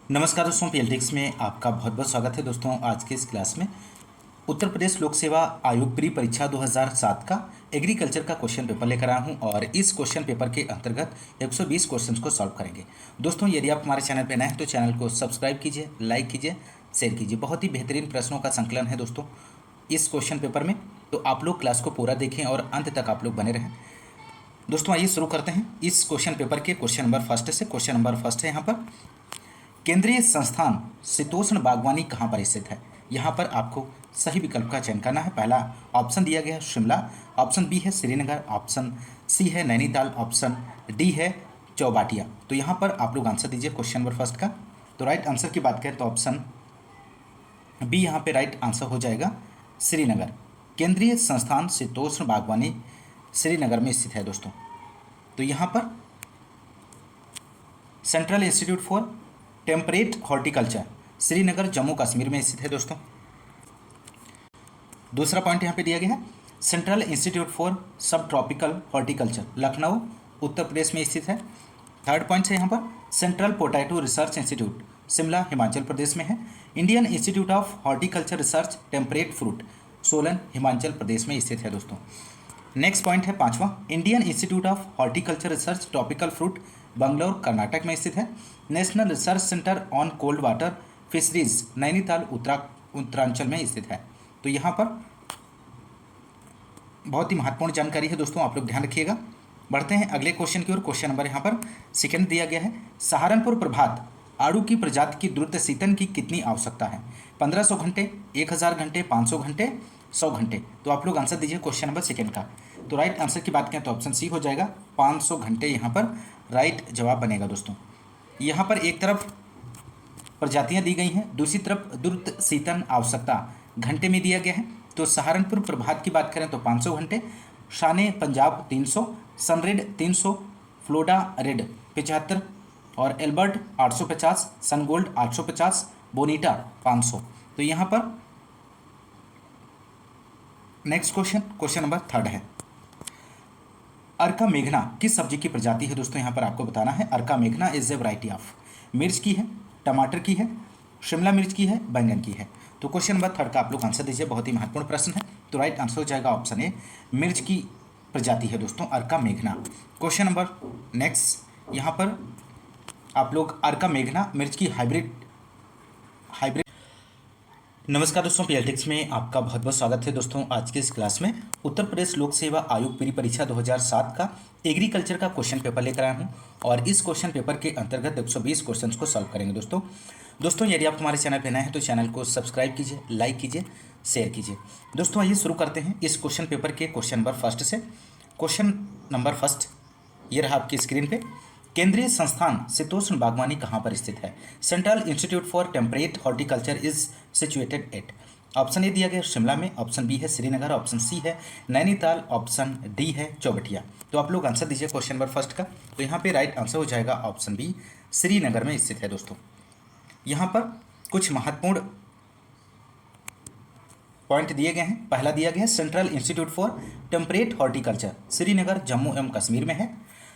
नमस्कार दोस्तों, पीएलटीक्स में आपका बहुत बहुत स्वागत है। दोस्तों आज की इस क्लास में उत्तर प्रदेश लोक सेवा आयोग प्री परीक्षा 2007 का एग्रीकल्चर का क्वेश्चन पेपर लेकर आया हूं और इस क्वेश्चन पेपर के अंतर्गत 120 क्वेश्चंस को सॉल्व करेंगे। दोस्तों यदि आप हमारे चैनल पर नए हैं तो चैनल को सब्सक्राइब कीजिए, लाइक कीजिए, शेयर कीजिए। बहुत ही बेहतरीन प्रश्नों का संकलन है दोस्तों इस क्वेश्चन पेपर में, तो आप लोग क्लास को पूरा देखें और अंत तक आप लोग बने रहें। दोस्तों आइए शुरू करते हैं इस क्वेश्चन पेपर के क्वेश्चन नंबर फर्स्ट से। क्वेश्चन नंबर फर्स्ट है यहाँ पर, केंद्रीय संस्थान शीतोष्ण बागवानी कहाँ पर स्थित है। यहाँ पर आपको सही विकल्प का चयन करना है। पहला ऑप्शन दिया गया है शिमला, ऑप्शन बी है श्रीनगर, ऑप्शन सी है नैनीताल, ऑप्शन डी है चौबाटिया। तो यहाँ पर आप लोग आंसर दीजिए क्वेश्चन नंबर फर्स्ट का। तो राइट आंसर की बात करें तो ऑप्शन बी यहाँ पे राइट आंसर हो जाएगा, श्रीनगर। केंद्रीय संस्थान शीतोष्ण बागवानी श्रीनगर में स्थित है दोस्तों। तो यहाँ पर central institute for temperate horticulture Srinagar Jammu Kashmir में स्थित है दोस्तों। दूसरा पॉइंट यहाँ पे दिया गया है, central institute for subtropical horticulture Lucknow Uttar Pradesh में स्थित है। थर्ड पॉइंट है यहाँ पर, central potato research institute Shimla Himachal Pradesh में है। Indian institute of horticulture research temperate fruit Solan Himachal Pradesh में स्थित है दोस्तों। नेक्स्ट पॉइंट है पांचवा, Indian institute of horticulture research tropical fruit Bangalore Karnataka में स्थित है। National research centre on cold water fisheries Nainital Uttaranchal में स्थित है। तो यहाँ पर बहुत ही महत्वपूर्ण जानकारी है दोस्तों, आप लोग ध्यान रखिएगा। बढ़ते हैं अगले क्वेश्चन की ओर। क्वेश्चन नंबर यहाँ पर सेकंड दिया गया है, सहारनपुर प्रभात आड़ू की प्रजाति की द्रुत शीतन की कितनी आवश्यकता है। 1500 घंटे, 1000 घंटे, 500 घंटे, 100 घंटे। तो आप लोग आंसर दीजिए क्वेश्चन नंबर सेकंड का। तो राइट आंसर की बात करें तो ऑप्शन सी हो जाएगा, 500 घंटे यहाँ पर राइट जवाब बनेगा दोस्तों। यहाँ पर एक तरफ प्रजातियाँ दी गई हैं, दूसरी तरफ द्रुत शीतन आवश्यकता घंटे में दिया गया है। तो सहारनपुर प्रभात की बात करें तो 500 घंटे, शान पंजाब 300, सनरेड 300, फ्लोडा रेड 75 और एल्बर्ट 850, सनगोल्ड 850, बोनीटा 500। तो यहाँ पर नेक्स्ट क्वेश्चन नंबर थर्ड है, अर्का मेघना किस सब्जी की प्रजाति है दोस्तों। यहाँ पर आपको बताना है, अर्का मेघना इज ए वैरायटी ऑफ, मिर्च की है, टमाटर की है, शिमला मिर्च की है, बैंगन की है। तो क्वेश्चन नंबर थर्ड का आप लोग आंसर दीजिए, बहुत ही महत्वपूर्ण प्रश्न है। तो राइट आंसर हो जाएगा ऑप्शन ए, मिर्च की प्रजाति है दोस्तों अर्का मेघना। क्वेश्चन नंबर नेक्स्ट, यहाँ पर आप लोग अर्का मेघना मिर्च की हाइब्रिड। नमस्कार दोस्तों, पीएलटीक्स में आपका बहुत बहुत स्वागत है दोस्तों। आज के इस क्लास में उत्तर प्रदेश लोक सेवा आयोग प्री परीक्षा 2007 का एग्रीकल्चर का क्वेश्चन पेपर लेकर आया हूं और इस क्वेश्चन पेपर के अंतर्गत 120 क्वेश्चंस को सॉल्व करेंगे दोस्तों यदि आप हमारे चैनल पर नए हैं तो चैनल को सब्सक्राइब कीजिए, लाइक कीजिए, शेयर कीजिए। दोस्तों आइए शुरू करते हैं इस क्वेश्चन पेपर के क्वेश्चन नंबर फर्स्ट से। क्वेश्चन नंबर फर्स्ट ये रहा आपकी स्क्रीन पे, केंद्रीय संस्थान शीतोष्ण बागवानी कहाँ पर स्थित है। Central institute for temperate horticulture is situated at. Option A दिया गया शिमला में, ऑप्शन बी है श्रीनगर, ऑप्शन सी है नैनीताल, ऑप्शन डी है चौबटिया। तो आप लोग आंसर दीजिए क्वेश्चन नंबर फर्स्ट का। तो यहाँ पे राइट आंसर हो जाएगा ऑप्शन बी, श्रीनगर में स्थित है दोस्तों। यहाँ पर कुछ महत्वपूर्ण पॉइंट दिए गए हैं। पहला दिया गया है, central institute for temperate horticulture Srinagar Jammu एवं कश्मीर में है।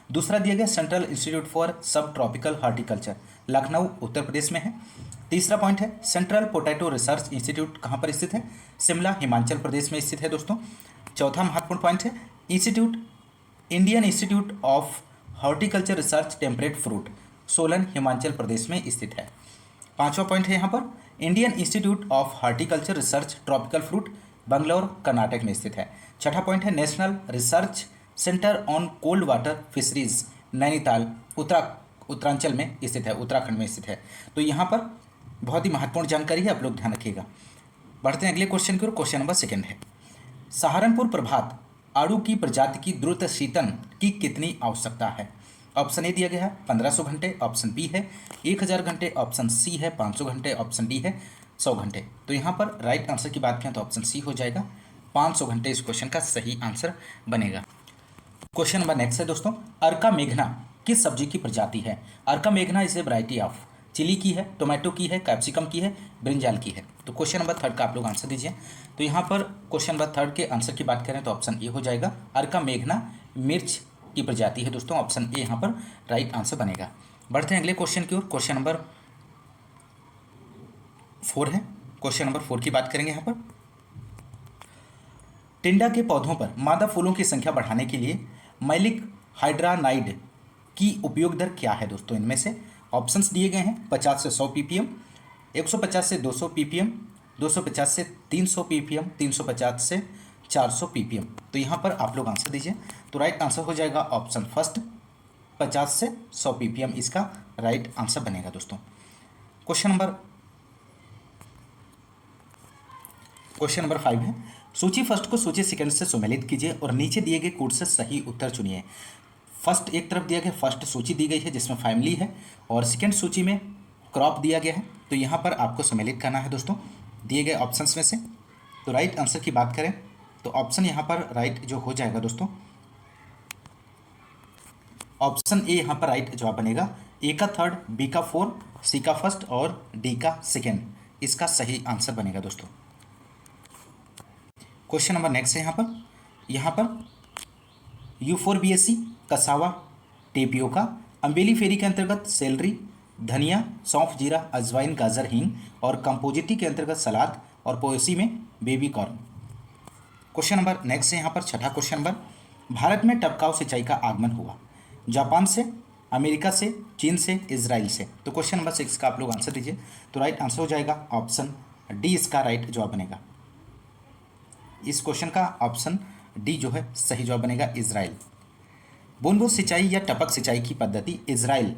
दूसरा दिया गया, central institute for subtropical horticulture Lucknow Uttar Pradesh में है। तीसरा पॉइंट है, सेंट्रल पोटैटो रिसर्च इंस्टीट्यूट कहाँ पर स्थित है, शिमला हिमाचल प्रदेश में स्थित है दोस्तों। चौथा महत्वपूर्ण पॉइंट है, institute Indian institute of horticulture research temperate fruit Solan Himachal Pradesh में स्थित है। पांचवा पॉइंट है यहाँ पर, Indian institute of horticulture research tropical fruit Bangalore Karnataka में स्थित है। छठा पॉइंट है, national research centre on cold water fisheries Nainital Uttaranchal में स्थित है, उत्तराखंड में स्थित है। तो यहाँ पर बहुत ही महत्वपूर्ण जानकारी है, आप लोग ध्यान रखिएगा। बढ़ते हैं अगले क्वेश्चन की ओर। क्वेश्चन नंबर सेकंड है, सहारनपुर प्रभात आड़ू की प्रजाति की द्रुत शीतन की कितनी आवश्यकता है। ऑप्शन ए दिया गया है 1500 घंटे, ऑप्शन बी है 1000 घंटे, ऑप्शन सी है 500 घंटे, ऑप्शन डी है 100 घंटे। तो यहाँ पर राइट आंसर की बात करें तो ऑप्शन सी हो जाएगा, 500 घंटे इस क्वेश्चन का सही आंसर बनेगा। क्वेश्चन नंबर नेक्स्ट है दोस्तों, अर्का मेघना किस सब्जी की प्रजाति है। अर्का मेघना is a variety of, chilli की है, टोमेटो की है, कैप्सिकम की है, ब्रिंजाल की है। तो क्वेश्चन नंबर थर्ड का आप लोग आंसर दीजिए। तो यहाँ पर क्वेश्चन नंबर थर्ड के आंसर की बात करें तो ऑप्शन ए हो जाएगा, अर्का मेघना मिर्च की प्रजाति है दोस्तों। ऑप्शन ए यहाँ पर राइट आंसर बनेगा। बढ़ते हैं अगले क्वेश्चन की ओर। क्वेश्चन नंबर 4 है। क्वेश्चन नंबर 4 की बात करेंगे यहाँ पर। टिंडा के पौधों पर मादा फूलों की संख्या बढ़ाने के लिए मैलिक हाइड्रानाइड की उपयोग दर क्या है दोस्तों? इनमें से ऑप्शंस दिए गए हैं 50 से 100 ppm, 150 से 200 ppm, 250 से 300 ppm, 350 से 400 ppm। तो यहाँ पर आप लोग आंसर दीजिए। तो राइट आंसर हो जाएगा ऑप्शन फर्स्ट 50 से 100 ppm इसका राइट आंसर बनेगा दोस्तों। क्वेश्चन नंबर 5 है, सूची फर्स्ट को सूची सेकंड से सुमेलित कीजिए और नीचे दिए गए कोड से सही उत्तर चुनिए। फर्स्ट एक तरफ दिया गया, फर्स्ट सूची दी गई है जिसमें फैमिली है, और सेकंड सूची में क्रॉप दिया गया है। तो यहाँ पर आपको सम्मिलित करना है दोस्तों दिए गए ऑप्शंस में से। तो राइट आंसर की बात करें तो ऑप्शन यहाँ पर राइट जो हो जाएगा दोस्तों, ऑप्शन ए यहाँ पर राइट जवाब बनेगा। ए का थर्ड, बी का फोर, सी का फर्स्ट और डी का सेकेंड इसका सही आंसर बनेगा दोस्तों। क्वेश्चन नंबर नेक्स्ट है यहाँ पर यूफोरबिएसी, कसावा, टेपियोका, अम्बेली फेरी के अंतर्गत सेलरी, धनिया, सौंफ, जीरा, अजवाइन, गाजर, हींग और कंपोजिटी के अंतर्गत सलाद और पोएसी में baby corn. Question number next है यहाँ पर छठा क्वेश्चन नंबर, भारत में टपकाव सिंचाई का आगमन हुआ जापान से, अमेरिका से, चीन से, इजराइल से। तो क्वेश्चन नंबर 6 का आप लोग आंसर दीजिए। तो राइट आंसर हो जाएगा ऑप्शन डी इसका राइट जवाब बनेगा। इस क्वेश्चन का ऑप्शन डी जो है सही जवाब बनेगा, इजराइल। बूंद बूंद सिंचाई या टपक सिंचाई की पद्धति इजराइल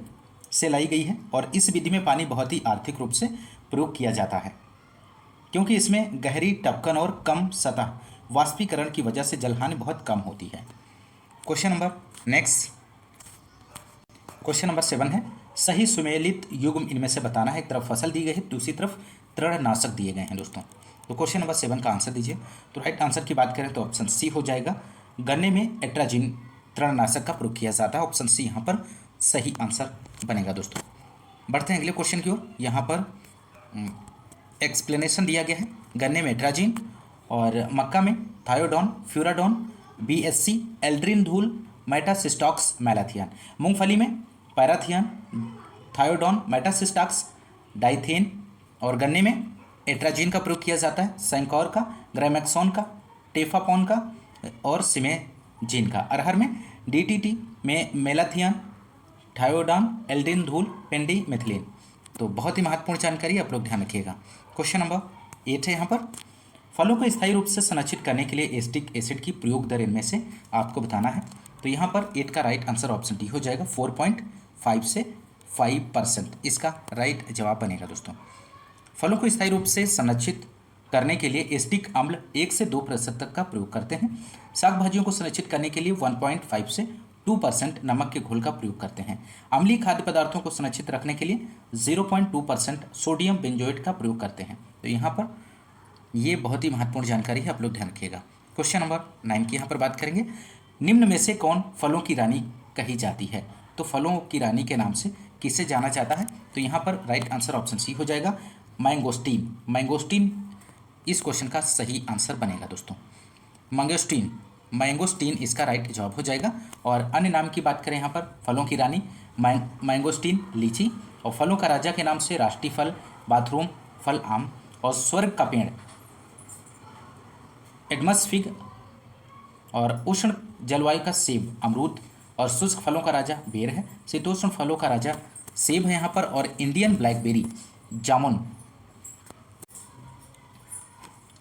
से लाई गई है और इस विधि में पानी बहुत ही आर्थिक रूप से प्रयोग किया जाता है क्योंकि इसमें गहरी टपकन और कम सतह वाष्पीकरण की वजह से जलहानि बहुत कम होती है। Question number next, question number 7 है, सही सुमेलित युग्म इनमें से बताना है। एक तरफ फसल दी गई है, दूसरी तरफ तृणनाशक दिए गए हैं दोस्तों। तो क्वेश्चन नंबर 7 का आंसर दीजिए। तो राइट आंसर की बात करें तो ऑप्शन सी हो जाएगा, गन्ने में एट्राजिन तृणनाशक का प्रयोग किया जाता है। ऑप्शन सी यहाँ पर सही आंसर बनेगा दोस्तों। बढ़ते हैं अगले क्वेश्चन की ओर। यहाँ पर एक्सप्लेनेशन दिया गया है, गन्ने में एट्राजिन और मक्का में थायोडॉन, फ्यूराडॉन, बीएससी, एल्ड्रिन धूल, मेटासिस्टॉक्स, मैलाथियन। मूंगफली में पैराथियन, थायोडॉन, मेटासिस्टॉक्स, डाइथेन और गन्ने में एट्राजिन का प्रयोग किया जाता है, सैंकौर का, ग्रामेक्सोन का, टेफापॉन का और सिमेजिन का। अरहर में डीटीटी में मेलाथियन, थायोडॉन, एल्ड्रिन धूल, पेंडी मिथिलीन। तो बहुत ही महत्वपूर्ण जानकारी आप लोग ध्यान रखिएगा। क्वेश्चन नंबर 8 है यहाँ पर, फलों को स्थायी रूप से संरक्षित करने के लिए एसिटिक एसिड की प्रयोग दर इनमें से आपको बताना है। तो यहाँ पर 8 का राइट आंसर ऑप्शन डी हो जाएगा, 4.5 से 5% इसका राइट जवाब बनेगा दोस्तों। फलों को स्थायी रूप से संरक्षित करने के लिए एसिटिक अम्ल 1 से 2% तक का प्रयोग करते हैं। शाक भाजियों को संरक्षित करने के लिए 1.5 से 2% नमक के घोल का प्रयोग करते हैं। अम्लीय खाद्य पदार्थों को संरक्षित रखने के लिए 0.2% सोडियम बेंजोएट का प्रयोग करते हैं। तो यहाँ पर ये बहुत ही महत्वपूर्ण जानकारी है, आप लोग ध्यान रखिएगा। क्वेश्चन नंबर 9 की यहाँ पर बात करेंगे, निम्न में से कौन फलों की रानी कही जाती है? तो फलों की रानी के नाम से किसे जाना जाता है? तो यहाँ पर राइट आंसर ऑप्शन सी हो जाएगा, मैंगोस्टीन। मैंगोस्टीन इस क्वेश्चन का सही आंसर बनेगा दोस्तों। मैंगोस्टीन इसका राइट जवाब हो जाएगा। और अन्य नाम की बात करें यहाँ पर, फलों की रानी मैंगोस्टीन लीची, और फलों का राजा के नाम से राष्ट्रीय फल बाथरूम फल आम, और स्वर्ग का पेड़ एडमस फिग, और उष्ण जलवायु का सेब अमरूद, और शुष्क फलों का राजा बेर है। शीतोष्ण फलों का राजा सेब है यहाँ पर, और इंडियन ब्लैकबेरी जामुन।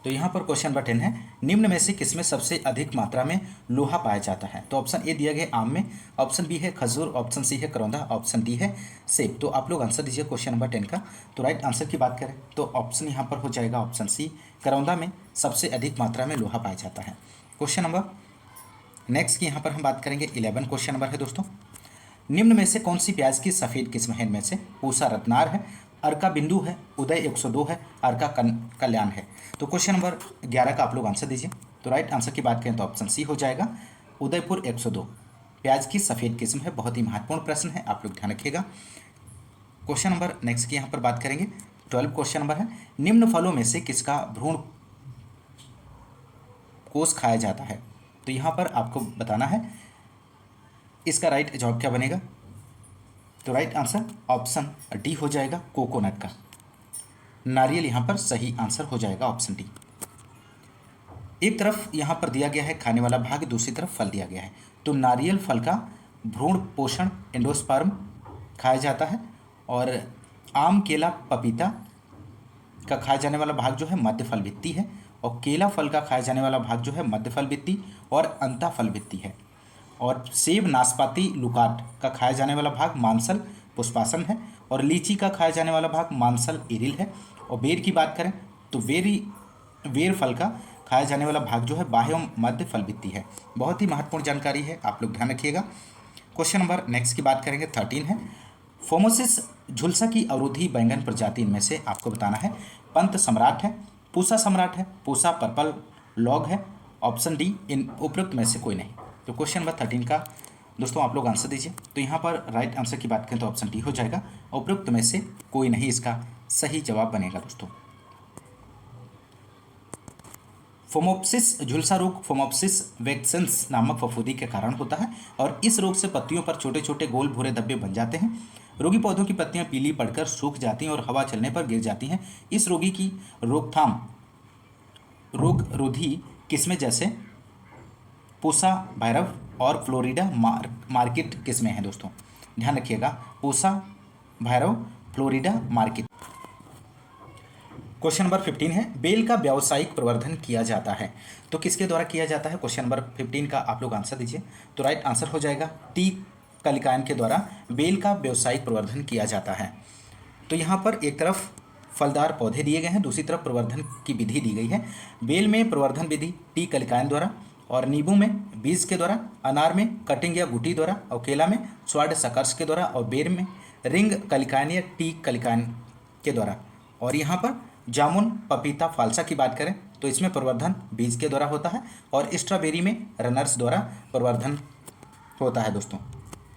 तो यहाँ पर क्वेश्चन नंबर 10 है, निम्न में से किसमें सबसे अधिक मात्रा में लोहा पाया जाता है? तो ऑप्शन ए दिया गया आम में, ऑप्शन बी है खजूर, ऑप्शन सी है करौंदा, ऑप्शन डी है सेब। तो आप लोग आंसर दीजिए क्वेश्चन नंबर 10 का। तो राइट आंसर की बात करें तो ऑप्शन यहाँ पर हो जाएगा ऑप्शन सी, करौंदा में सबसे अधिक मात्रा में लोहा पाया जाता है। क्वेश्चन नंबर नेक्स्ट की यहाँ पर हम बात करेंगे 11 क्वेश्चन नंबर है दोस्तों, निम्न में से कौन सी प्याज की सफ़ेद किस्म है? इनमें से पूसा रत्नार है, अर्का बिंदु है, उदय 102 है, अर्का कल्याण है। तो क्वेश्चन नंबर 11 का आप लोग आंसर दीजिए। तो राइट आंसर की बात करें तो ऑप्शन सी हो जाएगा, उदयपुर 102 प्याज की सफ़ेद किस्म है। बहुत ही महत्वपूर्ण प्रश्न है, आप लोग ध्यान रखिएगा। क्वेश्चन नंबर नेक्स्ट की यहाँ पर बात करेंगे 12 क्वेश्चन नंबर है, निम्न फलों में से किसका भ्रूण कोष खाया जाता है? तो यहाँ पर आपको बताना है इसका राइट जवाब क्या बनेगा। तो राइट आंसर ऑप्शन डी हो जाएगा, कोकोनट का। नारियल यहाँ पर सही आंसर हो जाएगा, ऑप्शन डी। एक तरफ यहाँ पर दिया गया है खाने वाला भाग, दूसरी तरफ फल दिया गया है। तो नारियल फल का भ्रूण पोषण एंडोस्पर्म खाया जाता है, और आम केला पपीता का खाया जाने वाला भाग जो है मध्य फल भित्ति है, और केला फल का खाया जाने वाला भाग जो है मध्य फल भित्ति और अंतः फल भित्ति है। और सेब नाशपाती लुकाट का खाया जाने वाला भाग मांसल पुष्पासन है, और लीची का खाया जाने वाला भाग मांसल इरिल है। और बेर की बात करें तो बेर फल का खाया जाने वाला भाग जो है बाह्य एवं मध्य फल भित्ति है। बहुत ही महत्वपूर्ण जानकारी है, आप लोग ध्यान रखिएगा। क्वेश्चन नंबर नेक्स्ट की बात करेंगे 13 है, फोमोसिस झुलसा की अवरोधी बैंगन प्रजाति इनमें से आपको बताना है। पंत सम्राट है, पूसा सम्राट है, पूसा पर्पल लॉग है, ऑप्शन डी इन उपयुक्त में से कोई नहीं। तो क्वेश्चन नंबर 13 का दोस्तों आप लोग आंसर दीजिए। तो यहाँ पर राइट आंसर की बात करें तो ऑप्शन डी हो जाएगा, उपयुक्त में से कोई नहीं इसका सही जवाब बनेगा दोस्तों। फोमोप्सिस झुलसा रोग फोमोप्सिस वैक्सेंस नामक फफूंदी के कारण होता है, और इस रोग से पत्तियों पर छोटे छोटे गोल भूरे धब्बे बन जाते हैं। रोगी पौधों की पत्तियां पीली पड़कर सूख जाती हैं और हवा चलने पर गिर जाती हैं। इस रोगी की रोकथाम रोग रोधी किस्में जैसे पूसा भैरव और फ्लोरिडा मार्केट किस्में हैं दोस्तों, ध्यान रखिएगा, Pusa Bhairav Florida market. Question number 15 है, बेल का व्यावसायिक प्रवर्धन किया जाता है तो किसके द्वारा किया जाता है? क्वेश्चन नंबर 15 का आप लोग आंसर दीजिए। तो राइट आंसर हो जाएगा टी कलिकायन के द्वारा बेल का व्यावसायिक प्रवर्धन किया जाता है। तो यहाँ पर एक तरफ फलदार पौधे दिए गए हैं, दूसरी तरफ प्रवर्धन की विधि दी गई है। बेल में प्रवर्धन विधि टी कलिकायन द्वारा, और नींबू में बीज के द्वारा, अनार में कटिंग या गुटी द्वारा, और केला में स्वाड सकर्ष के द्वारा, और बेर में रिंग कलिकायन या टी कलिकायन के द्वारा। और यहाँ पर जामुन पपीता फालसा की बात करें तो इसमें प्रवर्धन बीज के द्वारा होता है, और स्ट्रॉबेरी में रनर्स द्वारा प्रवर्धन होता है दोस्तों।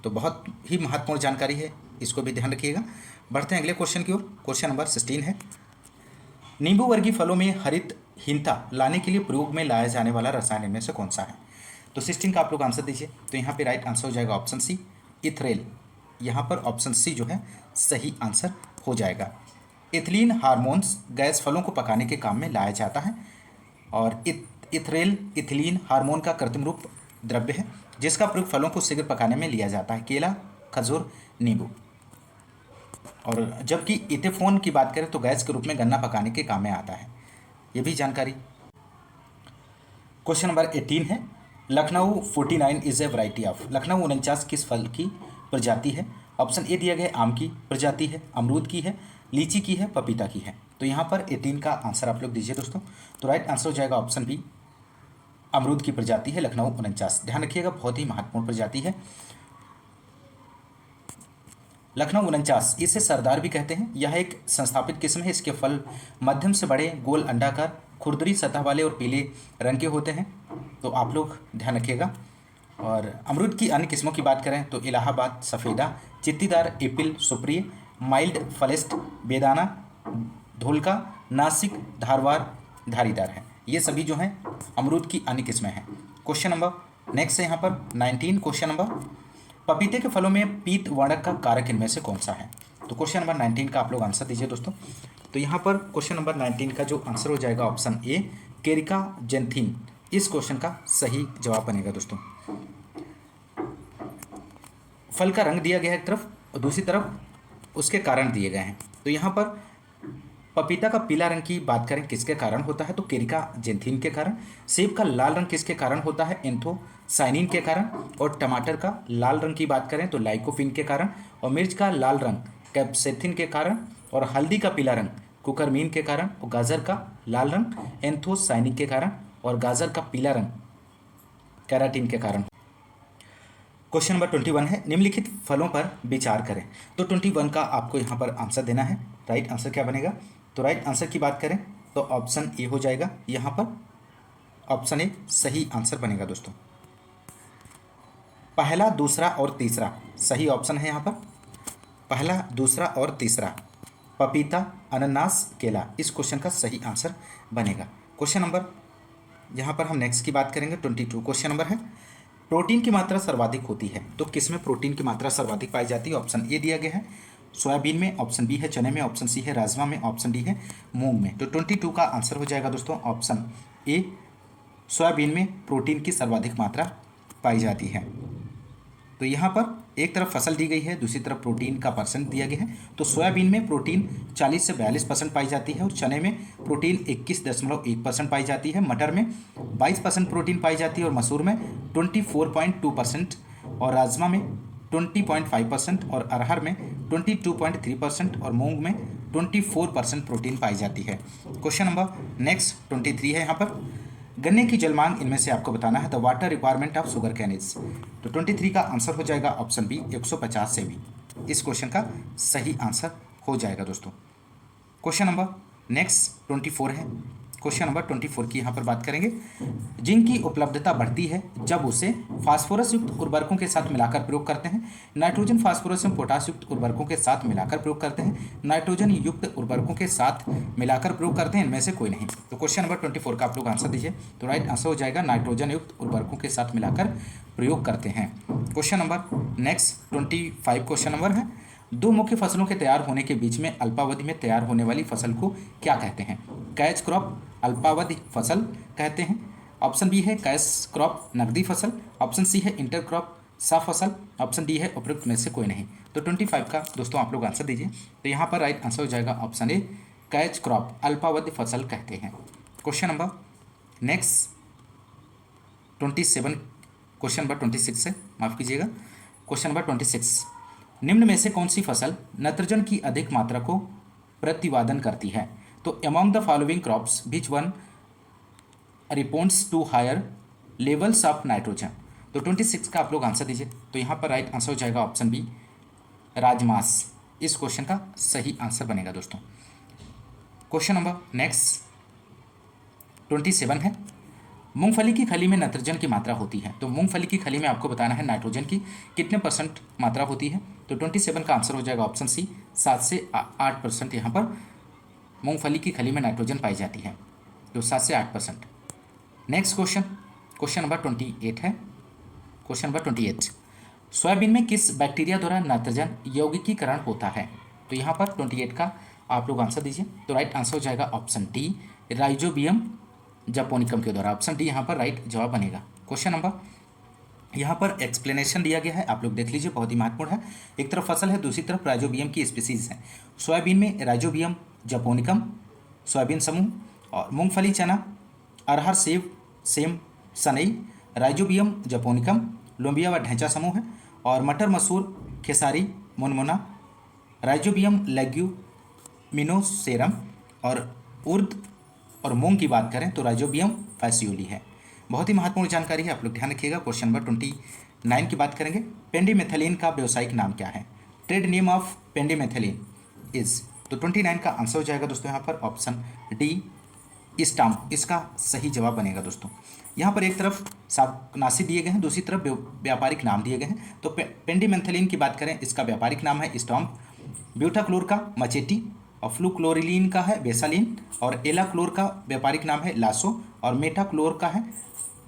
तो बहुत ही महत्वपूर्ण जानकारी है, इसको भी ध्यान रखिएगा। बढ़ते हैं अगले क्वेश्चन की ओर। क्वेश्चन नंबर 16 है, नींबू वर्गीय फलों में हरितहीनता लाने के लिए प्रयोग में लाया जाने वाला रसायन इनमें से कौन सा है? तो 16 का आप लोग आंसर दीजिए। तो यहाँ पे राइट आंसर हो जाएगा ऑप्शन सी इथरेल। यहाँ पर ऑप्शन सी जो है सही आंसर हो जाएगा। इथिलीन हार्मोन्स गैस फलों को पकाने के काम में लाया जाता है, और इथरेल इथिलीन हार्मोन का कृत्रिम रूप द्रव्य है जिसका प्रयोग फलों को शीघ्र पकाने में लिया जाता है, केला खजूर नींबू। और जबकि इथेफोन की बात करें तो गैस के रूप में गन्ना पकाने के काम में आता है, ये भी जानकारी। क्वेश्चन नंबर 18 है, Lucknow 49 is a variety of. Lucknow 49 किस फल की प्रजाति है? ऑप्शन ए दिया गया आम की प्रजाति है, अमरूद की है, लीची की है, पपीता की है। तो यहाँ पर 18 का आंसर आप लोग दीजिए दोस्तों। तो राइट आंसर हो जाएगा ऑप्शन बी अमरूद की प्रजाति है लखनऊ 49। ध्यान रखिएगा, बहुत ही महत्वपूर्ण प्रजाति है लखनऊ 49। इसे सरदार भी कहते हैं। यह एक संस्थापित किस्म है। इसके फल मध्यम से बड़े गोल अंडाकार खुरदरी सतह वाले और पीले रंग के होते हैं। तो आप लोग ध्यान रखिएगा। और अमरूद की अन्य किस्मों की बात करें तो इलाहाबाद सफ़ेदा, चित्तीदार एपिल सुप्रिय, माइल्ड फलेस्ट बेदाना, धोलका, नासिक, धारवार धारीदार है। ये सभी जो हैं अमरूद की अन्य किस्में हैं। क्वेश्चन नंबर नेक्स्ट है यहाँ पर 19। क्वेश्चन नंबर, पपीते के फलों में पीत वर्णक का कारक इनमें से कौन सा है? तो क्वेश्चन नंबर 19 का आप लोग आंसर दीजिए दोस्तों। तो यहाँ पर क्वेश्चन नंबर 19 का जो आंसर हो जाएगा ऑप्शन ए केरिका जेंथिन, इस क्वेश्चन का सही जवाब बनेगा दोस्तों। फल का रंग दिया गया है एक तरफ और दूसरी तरफ उसके कारण दिए गए हैं। तो यहाँ पर पपीता का पीला रंग की बात करें किसके कारण होता है? तो केरिका जेंथिन के कारण। सेब का लाल रंग किसके कारण होता है? एंथोसाइनिन के कारण। और टमाटर का लाल रंग की बात करें तो लाइकोपिन के कारण। और मिर्च का लाल रंग कैप्सेथिन के कारण। और हल्दी का पीला रंग कुकरमीन के कारण। और गाजर का लाल रंग एंथोसाइनिन के कारण। और गाजर का पीला रंग कैराटिन के कारण। क्वेश्चन नंबर 21 है, निम्नलिखित फलों पर विचार करें। तो 21 का आपको यहाँ पर आंसर देना है। राइट आंसर क्या बनेगा? तो राइट आंसर की बात करें तो ऑप्शन ए हो जाएगा। यहाँ पर ऑप्शन ए सही आंसर बनेगा दोस्तों। पहला, दूसरा और तीसरा सही ऑप्शन है यहाँ पर। पहला, दूसरा और तीसरा, पपीता, अनानास, केला, इस क्वेश्चन का सही आंसर बनेगा। क्वेश्चन नंबर यहाँ पर हम नेक्स्ट की बात करेंगे 22। क्वेश्चन नंबर है, प्रोटीन की मात्रा सर्वाधिक होती है तो किसमें प्रोटीन की मात्रा सर्वाधिक पाई जाती है? ऑप्शन ए दिया गया है सोयाबीन में, ऑप्शन बी है चने में, ऑप्शन सी है राजमा में, ऑप्शन डी है मूंग में। तो 22 का आंसर हो जाएगा दोस्तों ऑप्शन ए, सोयाबीन में प्रोटीन की सर्वाधिक मात्रा पाई जाती है। तो यहाँ पर एक तरफ फसल दी गई है, दूसरी तरफ प्रोटीन का परसेंट दिया गया है। तो सोयाबीन में प्रोटीन 40 से 42% पाई जाती है और चने में प्रोटीन 21.1% पाई जाती है, मटर में 22% प्रोटीन पाई जाती है और मसूर में 24.2% और राजमा में 20.5% और अरहर में 22.3% और मूंग में 24% प्रोटीन पाई जाती है। क्वेश्चन नंबर नेक्स्ट 23 है यहाँ पर, गन्ने की जल मांग इनमें से आपको बताना है। The water requirement of sugar cane is. तो 23 का आंसर हो जाएगा ऑप्शन बी 150 से भी। इस क्वेश्चन का सही आंसर हो जाएगा दोस्तों। क्वेश्चन नंबर नेक्स्ट 24 है। क्वेश्चन नंबर 24 की यहाँ पर बात करेंगे। जिंक की उपलब्धता बढ़ती है जब उसे फास्फोरस युक्त उर्वरकों के साथ मिलाकर प्रयोग करते हैं, नाइट्रोजन फास्फोरस एवं पोटाश युक्त उर्वरकों के साथ मिलाकर प्रयोग करते हैं, नाइट्रोजन युक्त उर्वरकों के साथ मिलाकर प्रयोग करते हैं, इनमें से कोई नहीं। तो क्वेश्चन नंबर 24 का आप लोग आंसर दीजिए। तो राइट आंसर हो जाएगा नाइट्रोजन युक्त उर्वरकों के साथ मिलाकर प्रयोग करते हैं। Question number next 25 question number है, दो मुख्य फसलों के तैयार होने के बीच में अल्पावधि में तैयार होने वाली फसल को क्या कहते हैं? कैच क्रॉप अल्पावधि फसल कहते हैं, ऑप्शन बी है कैश क्रॉप नकदी फसल, ऑप्शन सी है इंटर क्रॉप साफ फसल, ऑप्शन डी है उपयुक्त में से कोई नहीं। तो 25 का दोस्तों आप लोग आंसर दीजिए। तो यहाँ पर राइट आंसर हो जाएगा ऑप्शन ए, कैच क्रॉप अल्पावधि फसल कहते हैं। Question number next 27 question number 26 है, माफ कीजिएगा। क्वेश्चन नंबर 26, निम्न में से कौन सी फसल नाइट्रोजन की अधिक मात्रा को प्रतिवादन करती है? तो among the following crops which one responds to higher levels of nitrogen. तो 26 का आप लोग आंसर दीजिए। तो यहाँ पर राइट आंसर हो जाएगा ऑप्शन बी, राजमास। इस क्वेश्चन का सही आंसर बनेगा दोस्तों। क्वेश्चन नंबर नेक्स्ट 27 है, मूंगफली की खली में नाइट्रोजन की मात्रा होती है। तो मूंगफली की खली में आपको बताना है नाइट्रोजन की कितने परसेंट मात्रा होती है। तो 27 का आंसर हो जाएगा ऑप्शन सी, 7 से 8% यहाँ पर मूंगफली की खली में नाइट्रोजन पाई जाती है। तो 7 से 8%। नेक्स्ट क्वेश्चन, क्वेश्चन नंबर 28 है। क्वेश्चन नंबर 28, सोयाबीन में किस बैक्टीरिया द्वारा नाइट्रोजन यौगिकीकरण होता है? तो यहाँ पर 28 का आप लोग आंसर दीजिए। तो राइट आंसर हो जाएगा ऑप्शन डी, राइजोबियम जापोनिकम के द्वारा। ऑप्शन डी यहाँ पर राइट जवाब बनेगा। क्वेश्चन नंबर यहाँ पर एक्सप्लेनेशन दिया गया है, आप लोग देख लीजिए, बहुत ही महत्वपूर्ण है। एक तरफ फसल है, दूसरी तरफ राइजोबियम की स्पीसीज है। सोयाबीन में राइजोबियम जापोनिकम सोयाबीन समूह, और मूंगफली चना अरहर सेब सेम सनई राइजोबियम जापोनिकम लोबिया व ढैंचा समूह है, और मटर मसूर खेसारी मुनमुना राइजोबियम लेग्यूमिनोसेरम, और उर्द और मूंग की बात करें तो राइजोबियम फैसियोली है। बहुत ही महत्वपूर्ण जानकारी है, आप लोग ध्यान रखिएगा। क्वेश्चन नंबर 29 की बात करेंगे, पेंडिमेथिलीन का व्यावसायिक नाम क्या है? Trade name of pendimethalin is. तो 29 का आंसर हो जाएगा दोस्तों यहाँ पर ऑप्शन डी, स्टाम्प। इसका सही जवाब बनेगा दोस्तों। यहाँ पर एक तरफ शाकनाशी दिए गए हैं, दूसरी तरफ व्यापारिक नाम दिए गए हैं। तो पेंडिमेथिलीन की बात करें, इसका व्यापारिक नाम है स्टाम्प, ब्यूटाक्लोर का मचेटी, और फ्लूक्लोरिलीन का है बेसालिन, और एलाक्लोर का व्यापारिक नाम है लासो, और मेटाक्लोर का है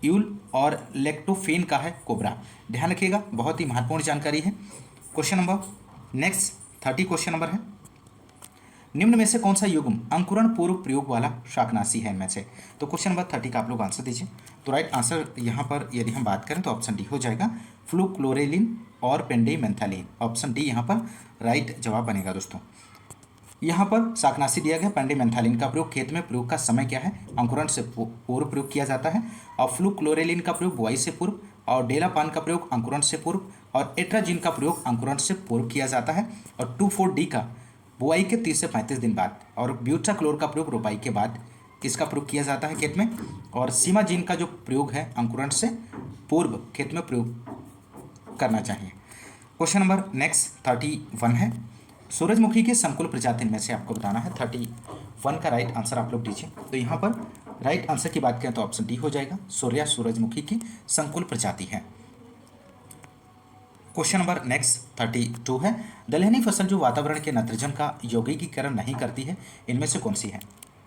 यूल, और लेक्टोफेन का है कोबरा। ध्यान रखिएगा, बहुत ही महत्वपूर्ण जानकारी है। Question number next 30 question number है, निम्न में से कौन सा युग्म अंकुरण पूर्व प्रयोग वाला शाकनाशी है इनमें से? तो क्वेश्चन नंबर 30 का आप लोग आंसर दीजिए। तो राइट आंसर यहाँ पर यदि हम बात करें तो ऑप्शन डी हो जाएगा, फ्लूक्लोरेलिन और पेंडिमेथिलीन। ऑप्शन डी यहाँ पर राइट जवाब बनेगा दोस्तों। यहाँ पर शाकनाशी दिया गया, पेंडिमेथिलीन का प्रयोग खेत में प्रयोग का समय क्या है? अंकुरण से पूर्व प्रयोग किया जाता है, और फ्लूक्लोरेलिन का प्रयोग बुआई से पूर्व, और डेलापान का प्रयोग अंकुरण से पूर्व, और एट्राजिन का प्रयोग अंकुरण से पूर्व किया जाता है, और 2,4-D का बुआई के 30 से 35 दिन बाद, और ब्यूटाक्लोर का प्रयोग रोपाई के बाद इसका प्रयोग किया जाता है खेत में, और सीमाजीन का जो प्रयोग है अंकुरण से पूर्व खेत में प्रयोग करना चाहिए। क्वेश्चन नंबर नेक्स्ट 31 है, सूरजमुखी के संकुल प्रजाति में से आपको बताना है। 31 का राइट आंसर आप लोग दीजिए। तो यहाँ पर राइट आंसर की बात करें तो ऑप्शन डी हो जाएगा, सूर्या सूरजमुखी की संकुल प्रजाति है। क्वेश्चन नंबर नेक्स्ट 32 है, दलहनी फसल जो वातावरण के नाइट्रोजन का यौगिकीकरण नहीं करती है, इनमें से कौन सी है?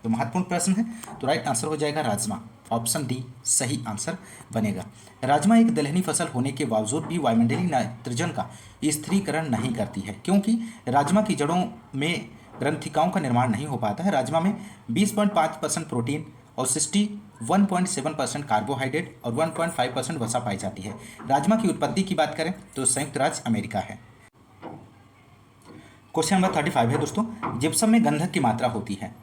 तो महत्वपूर्ण प्रश्न है, तो राइट आंसर हो जाएगा राजमा, ऑप्शन डी सही आंसर बनेगा। राजमा एक दलहनी फसल होने के बावजूद भी वायुमंडलीय नाइट्रोजन का स्थिरीकरण नहीं करती है, क्योंकि राजमा की जड़ों में ग्रंथिकाओं का निर्माण नहीं हो पाता है। राजमा में 20.5% प्रोटीन और 61.7% कार्बोहाइड्रेट और 1.5% वसा पाई जाती है। राजमा की उत्पत्ति की बात करें तो संयुक्त राज्य अमेरिका है। क्वेश्चन नंबर 35 है दोस्तों, जिप्सम में गंधक की मात्रा होती है।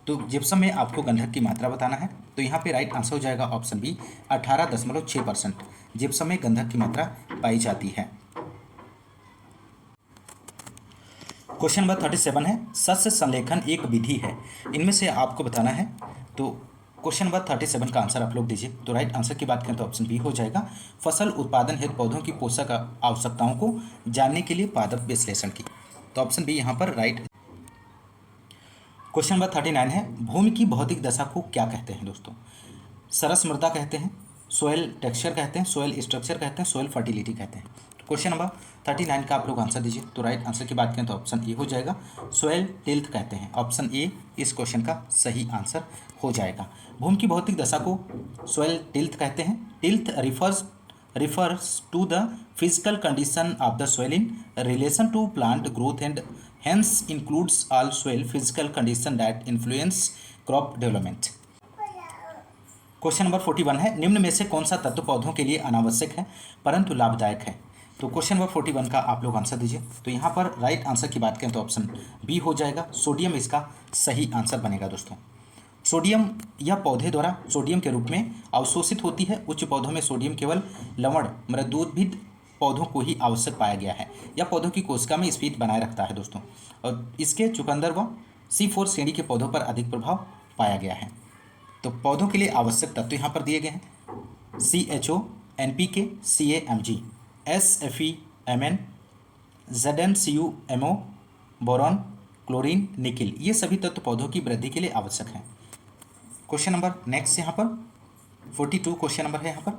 तो जिप्सम में आपको गंधक की मात्रा बताना है, तो यहाँ पे राइट आंसर हो जाएगा ऑप्शन बी 18.6%। जिप्सम में गंधक की मात्रा पाई जाती है। क्वेश्चन नंबर 37 है, सस्य संलेखन एक विधि है, इनमें से आपको बताना है। तो क्वेश्चन नंबर 37 का आंसर आप लोग दीजिए। तो राइट आंसर की बात करें तो ऑप्शन बी हो जाएगा, फसल उत्पादन हेतु पौधों की पोषक आवश्यकताओं को जानने के लिए पादप विश्लेषण की। तो ऑप्शन बी यहाँ पर राइट। क्वेश्चन नंबर 39 है, भूमि की भौतिक दशा को क्या कहते हैं दोस्तों? सरस मृदा कहते हैं, सोयल टेक्सचर कहते हैं, सोयल स्ट्रक्चर कहते हैं, सोयल फर्टिलिटी कहते हैं। तो क्वेश्चन नंबर 39 का आप लोग आंसर दीजिए। तो राइट आंसर की बात करें तो ऑप्शन ए हो जाएगा, सोयल टिल्थ कहते हैं। ऑप्शन ए इस क्वेश्चन का सही आंसर हो जाएगा। भूमि की भौतिक दशा को सोयल टिल्थ कहते हैं। Tilth refers to the physical condition of the soil in relation to plant growth and hence includes all soil physical condition that influence crop development। Question number 41 है, निम्न में से कौन सा तत्व पौधों के लिए अनावश्यक है परंतु लाभदायक है? तो क्वेश्चन नंबर 41 का आप लोग आंसर दीजिए। तो यहाँ पर राइट आंसर की बात करें तो ऑप्शन बी हो जाएगा, सोडियम इसका सही आंसर बनेगा दोस्तों। सोडियम यह पौधे द्वारा सोडियम के रूप में अवशोषित होती है। उच्च पौधों में सोडियम केवल लवण मृदोद्भिद पौधों को ही आवश्यक पाया गया है। यह पौधों की कोशिका में स्पीड बनाए रखता है दोस्तों, और इसके चुकंदर व C4 श्रेणी के पौधों पर अधिक प्रभाव पाया गया है। तो पौधों के लिए आवश्यक तत्व यहाँ पर दिए गए हैं, CHO, NPK, CA-Mg, SFE, Mn, ZnCuMO, boron, chlorine, nickel, ये सभी तत्व पौधों की वृद्धि के लिए आवश्यक हैं। क्वेश्चन नंबर नेक्स्ट यहाँ पर 42 क्वेश्चन नंबर है यहाँ पर,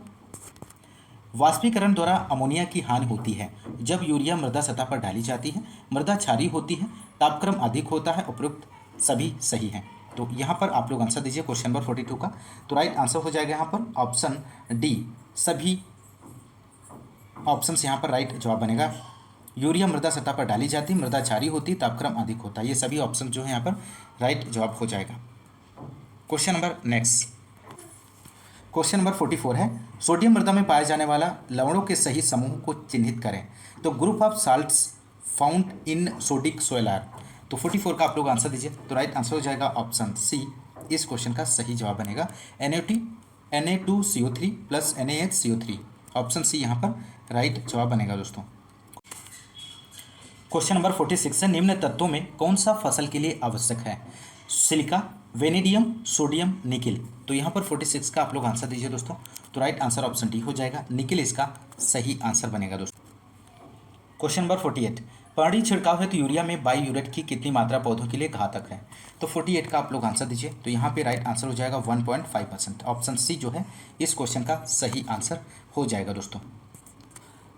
वाष्पीकरण द्वारा अमोनिया की हानि होती है जब यूरिया मृदा सतह पर डाली जाती है, मृदा क्षारीय होती है, तापक्रम अधिक होता है, उपयुक्त सभी सही हैं। तो यहाँ पर आप लोग आंसर दीजिए क्वेश्चन नंबर 42 का। तो राइट आंसर हो जाएगा यहाँ पर ऑप्शन डी सभी ऑप्शंस यहाँ पर राइट जवाब बनेगा। यूरिया मृदा सतह पर डाली जाती, मृदा क्षारीय होती, तापक्रम अधिक होता है, ये सभी ऑप्शन जो है यहाँ पर राइट जवाब हो जाएगा। Question number next, question number 44 है, सोडियम मृदा में पाए जाने वाला लवणों के सही समूह को चिन्हित करें। तो group of salts found in sodic soil are. तो 44 का आप लोग आंसर दीजिए। तो राइट आंसर हो जाएगा ऑप्शन सी, इस क्वेश्चन का सही जवाब बनेगा Na2CO3 plus NaHCO3। Option C यहाँ पर राइट जवाब बनेगा दोस्तों। क्वेश्चन नंबर 46 है, निम्न तत्वों में कौन सा फसल के लिए आवश्यक है? Silica, vanadium, sodium, nickel. तो यहाँ पर 46 का आप लोग आंसर दीजिए दोस्तों। तो राइट आंसर ऑप्शन डी हो जाएगा, निकिल इसका सही आंसर बनेगा दोस्तों। क्वेश्चन नंबर 48, पानी छिड़काव है तो यूरिया में बाईयूरेट की कितनी मात्रा पौधों के लिए घातक है? तो 48 का आप लोग आंसर दीजिए। तो यहाँ पे राइट आंसर हो जाएगा 1.5%। ऑप्शन सी जो है इस क्वेश्चन का सही आंसर हो जाएगा दोस्तों।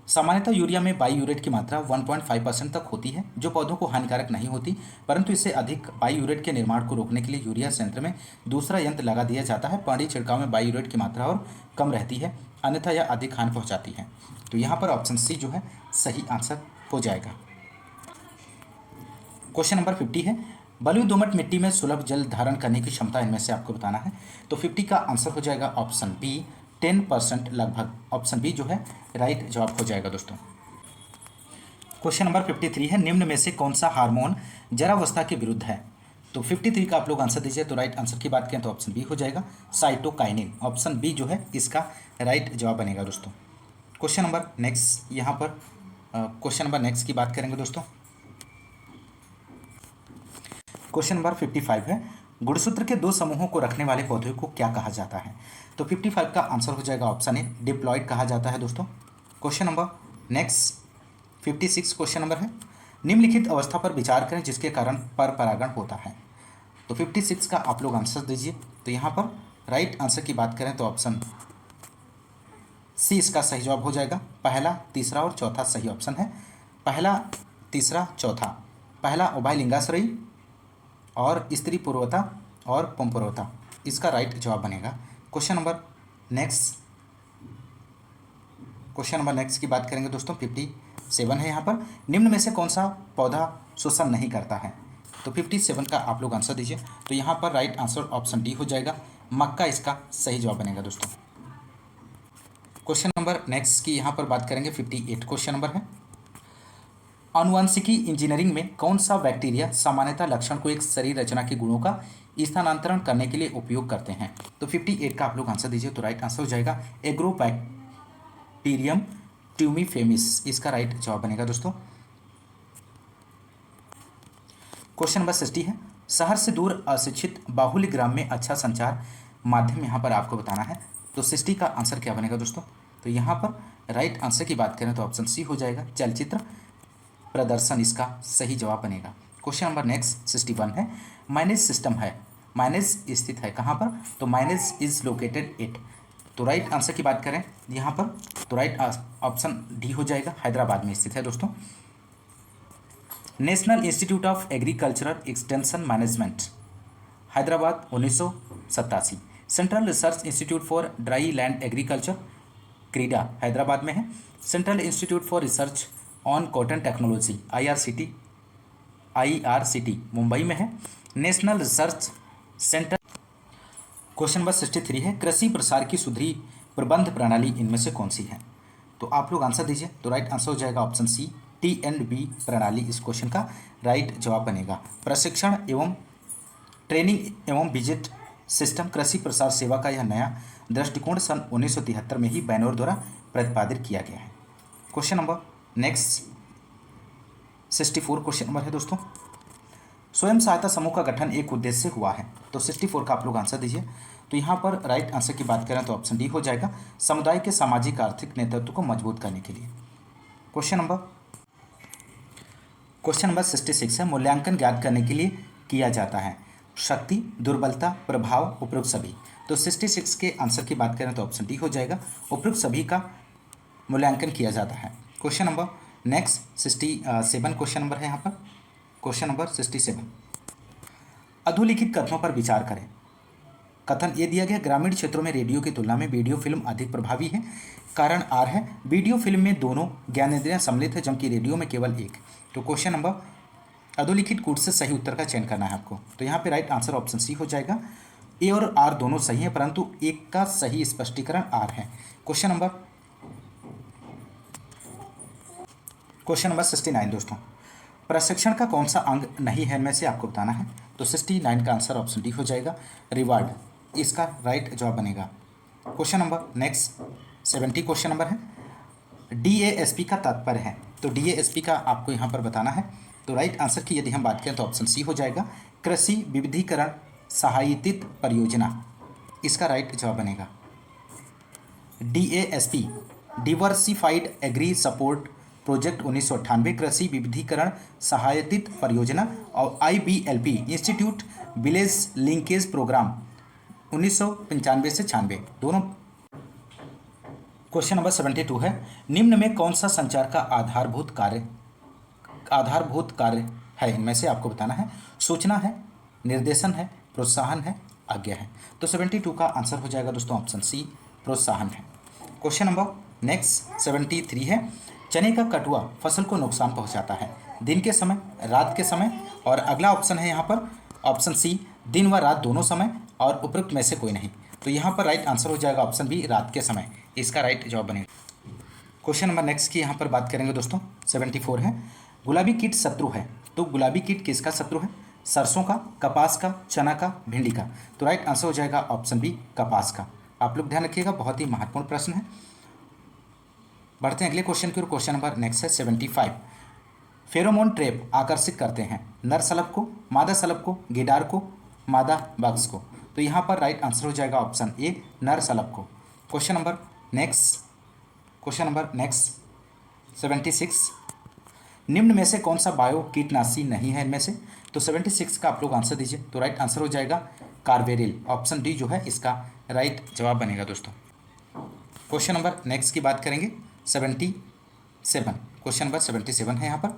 सामान्यतः यूरिया में बाईयूरेट की मात्रा 1.5% तक होती है, जो पौधों को हानिकारक नहीं होती, परंतु इससे अधिक बाईयूरेट के निर्माण को रोकने के लिए यूरिया संयंत्र में दूसरा यंत्र लगा दिया जाता है। पानी छिड़काव में बाईयूरेट की मात्रा और कम रहती है, अन्यथा यह अधिक हानि पहुंचाती है। तो यहाँ पर ऑप्शन सी जो है सही आंसर हो जाएगा। क्वेश्चन नंबर 50 है, बलुई दोमट मिट्टी में सुलभ जल धारण करने की क्षमता इनमें से आपको बताना है। तो 50 का आंसर हो जाएगा ऑप्शन बी 10% लगभग। ऑप्शन बी जो है राइट जवाब हो जाएगा दोस्तों। क्वेश्चन नंबर 53 है, निम्न में से कौन सा हार्मोन जरावस्था के विरुद्ध है? तो 53 का आप लोग आंसर दीजिए। तो राइट आंसर की बात करें तो ऑप्शन बी हो जाएगा, साइटोकाइनिन। ऑप्शन बी जो है इसका राइट जवाब बनेगा दोस्तों। क्वेश्चन नंबर नेक्स्ट यहाँ पर क्वेश्चन नंबर नेक्स्ट की बात करेंगे दोस्तों। क्वेश्चन नंबर 55 है, गुणसूत्र के दो समूहों को रखने वाले पौधे को क्या कहा जाता है? तो 55 का आंसर हो जाएगा ऑप्शन ए, डिप्लॉइड कहा जाता है दोस्तों। Question number next 56 question number है, निम्नलिखित अवस्था पर विचार करें जिसके कारण पर परागण होता है। तो 56 का आप लोग आंसर दीजिए। तो यहाँ पर राइट आंसर की बात करें तो ऑप्शन सी इसका सही जवाब हो जाएगा। पहला, तीसरा और चौथा सही ऑप्शन है। पहला, तीसरा, चौथा। पहला उभयलिंगाश्रयी और स्त्री पूर्वता, और पोम्पोरोता, इसका राइट जवाब बनेगा। क्वेश्चन नंबर नेक्स्ट की बात करेंगे दोस्तों, 57 है यहाँ पर। निम्न में से कौन सा पौधा शोषण नहीं करता है? तो 57 का आप लोग आंसर दीजिए। तो यहाँ पर राइट आंसर ऑप्शन डी हो जाएगा, मक्का इसका सही जवाब बनेगा दोस्तों। क्वेश्चन नंबर नेक्स्ट की यहाँ पर बात करेंगे, 58 क्वेश्चन नंबर है। आनुवंशिकी इंजीनियरिंग में कौन सा बैक्टीरिया सामान्यतः लक्षण को एक शरीर रचना के गुणों का स्थानांतरण करने के लिए उपयोग करते हैं? तो 58 का आप लोग आंसर दीजिए। तो राइट आंसर हो जाएगा एग्रोबैक्टीरियम ट्यूमीफेमिस, इसका राइट जवाब बनेगा दोस्तों। क्वेश्चन नंबर 60 है। शहर से दूर अशिक्षित बाहुल्य ग्राम में अच्छा संचार माध्यम यहाँ पर आपको बताना है। तो 60 का आंसर क्या बनेगा दोस्तों? तो यहाँ पर राइट आंसर की बात करें तो ऑप्शन सी हो जाएगा, चलचित्र प्रदर्शन इसका सही जवाब बनेगा। क्वेश्चन नंबर नेक्स्ट 61 है। माइनेज सिस्टम है, माइनेज स्थित है कहाँ पर? तो माइनेज इज लोकेटेड एट। तो राइट आंसर की बात करें यहाँ पर तो राइट ऑप्शन डी हो जाएगा, हैदराबाद में स्थित है दोस्तों। National institute of agricultural extension management, Hyderabad 1987। Central research institute for dry land agriculture, क्रीडा, हैदराबाद में है। Central institute for research on cotton technology, IRCT Mumbai में है। National research centre. Question number 63 है। कृषि प्रसार की सुधरी प्रबंध प्रणाली इनमें से कौन सी है? तो आप लोग आंसर दीजिए। तो राइट आंसर हो जाएगा ऑप्शन सी, T&B प्रणाली इस क्वेश्चन का राइट जवाब बनेगा। प्रशिक्षण एवं ट्रेनिंग एवं विजिट सिस्टम कृषि प्रसार सेवा का यह नया दृष्टिकोण सन 1973 में ही बैनर द्वारा प्रतिपादित किया गया है। Question number next 64 question number है दोस्तों। स्वयं सहायता समूह का गठन एक उद्देश्य से हुआ है। तो 64 का आप लोग आंसर दीजिए। तो यहाँ पर राइट आंसर की बात करें तो ऑप्शन डी हो जाएगा, समुदाय के सामाजिक आर्थिक नेतृत्व को मजबूत करने के लिए। क्वेश्चन नंबर 66 है। मूल्यांकन ज्ञात करने के लिए किया जाता है, शक्ति, दुर्बलता, प्रभाव, उपयुक्त सभी। तो 66 के आंसर की बात करें तो ऑप्शन डी हो जाएगा, उपयुक्त सभी का मूल्यांकन किया जाता है। Question number next 67 question number है यहाँ पर। क्वेश्चन नंबर 67, अधोलिखित कथनों पर विचार करें। कथन ये दिया गया, ग्रामीण क्षेत्रों में रेडियो की तुलना में वीडियो फिल्म अधिक प्रभावी है। कारण आर है, वीडियो फिल्म में दोनों ज्ञानेंद्रियां सम्मिलित है जबकि रेडियो में केवल एक। तो क्वेश्चन नंबर अधोलिखित कूट से सही उत्तर का चयन करना है आपको। तो यहाँ पे राइट आंसर ऑप्शन सी हो जाएगा। ए और आर दोनों सही है परंतु एक का सही स्पष्टीकरण आर है। क्वेश्चन नंबर 69 दोस्तों, प्रशिक्षण का कौन सा अंग नहीं है में से आपको बताना है। तो 69 का आंसर ऑप्शन डी हो जाएगा, रिवार्ड, इसका राइट जवाब बनेगा। Question number next 70 question number है। DASP का तात्पर्य है। तो DASP का आपको यहाँ पर बताना है। तो राइट आंसर की यदि हम बात करें तो ऑप्शन सी हो जाएगा, कृषि विविधीकरण सहायतित परियोजना, इसका राइट जवाब बनेगा। DASP diversified agri support project 1998 कृषि विविधीकरण सहायतित परियोजना और IBLP institute village linkage programme 1995 से 96 दोनों। क्वेश्चन नंबर 72 है। निम्न में कौन सा संचार का आधारभूत कार्य है इनमें से आपको बताना है। सूचना है, निर्देशन है, प्रोत्साहन है, आज्ञा है। तो 72 का आंसर हो जाएगा दोस्तों ऑप्शन सी, प्रोत्साहन है। क्वेश्चन नंबर नेक्स्ट 73 है। चने का कटुआ फसल को नुकसान पहुंचाता है, दिन के समय, रात के समय, और अगला ऑप्शन है यहाँ पर ऑप्शन सी, दिन व रात दोनों समय, और उपयुक्त में से कोई नहीं। तो यहाँ पर राइट आंसर हो जाएगा ऑप्शन बी, रात के समय, इसका राइट जवाब बनेगा। क्वेश्चन नंबर नेक्स्ट की यहाँ पर बात करेंगे दोस्तों 74 है। गुलाबी कीट शत्रु है। तो गुलाबी कीट किसका शत्रु है? सरसों का, कपास का, चना का, भिंडी का। तो राइट आंसर हो जाएगा ऑप्शन बी, कपास का। आप लोग ध्यान रखिएगा, बहुत ही महत्वपूर्ण प्रश्न है। बढ़ते हैं अगले क्वेश्चन की ओर। क्वेश्चन नंबर नेक्स्ट है 75। फेरोमोन ट्रैप आकर्षित करते हैं नर शलभ को, मादा शलभ को, गिडार को, मादा बग्स को। तो यहाँ पर राइट आंसर हो जाएगा ऑप्शन ए, नर शलभ को। Question number next 76। निम्न में से कौन सा बायो कीटनाशी नहीं है इनमें से? तो 76 का आप लोग आंसर दीजिए। तो राइट आंसर हो जाएगा कार्बेरिल, ऑप्शन डी जो है इसका राइट जवाब बनेगा दोस्तों। क्वेश्चन नंबर नेक्स्ट की बात करेंगे 77। क्वेश्चन नंबर 77 है यहाँ पर।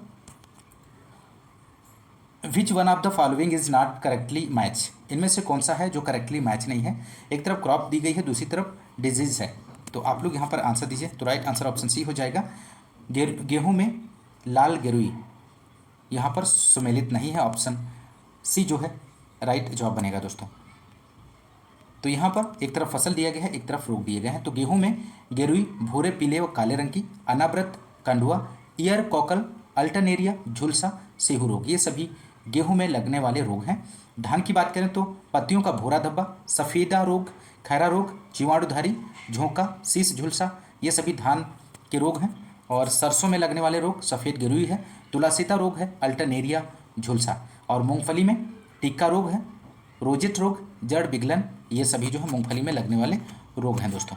Which one of the following is not correctly match, इनमें से कौन सा है जो करेक्टली मैच नहीं है। एक तरफ क्रॉप दी गई है, दूसरी तरफ डिजीज है, तो आप लोग यहाँ पर आंसर दीजिए। तो राइट आंसर ऑप्शन सी हो जाएगा। गेहूँ में लाल गिरुई यहाँ पर सुमेलित नहीं है, ऑप्शन सी जो है राइट जवाब बनेगा दोस्तों। तो यहाँ पर एक तरफ फसल दिया गया है, एक तरफ रोग दिए गए हैं। तो गेहूं में गेरुई भूरे, पीले व काले रंग की, अनावृत कंडुआ, ईयर कॉकल, अल्टरनेरिया, झुलसा, सेहू रोग, ये सभी गेहूं में लगने वाले रोग हैं। धान की बात करें तो पत्तियों का भूरा धब्बा, सफ़ेदा रोग, खैरा रोग, जीवाणुधारी, झोंका, शीश झुलसा, ये सभी धान के रोग हैं। और सरसों में लगने वाले रोग सफ़ेद गिरुई है, तुलासीता रोग है, अल्टरनेरिया, झुलसा। और मूंगफली में टिक्का रोग है, रोजिट रोग, जड़ विगलन, ये सभी जो है मूंगफली में लगने वाले रोग हैं दोस्तों।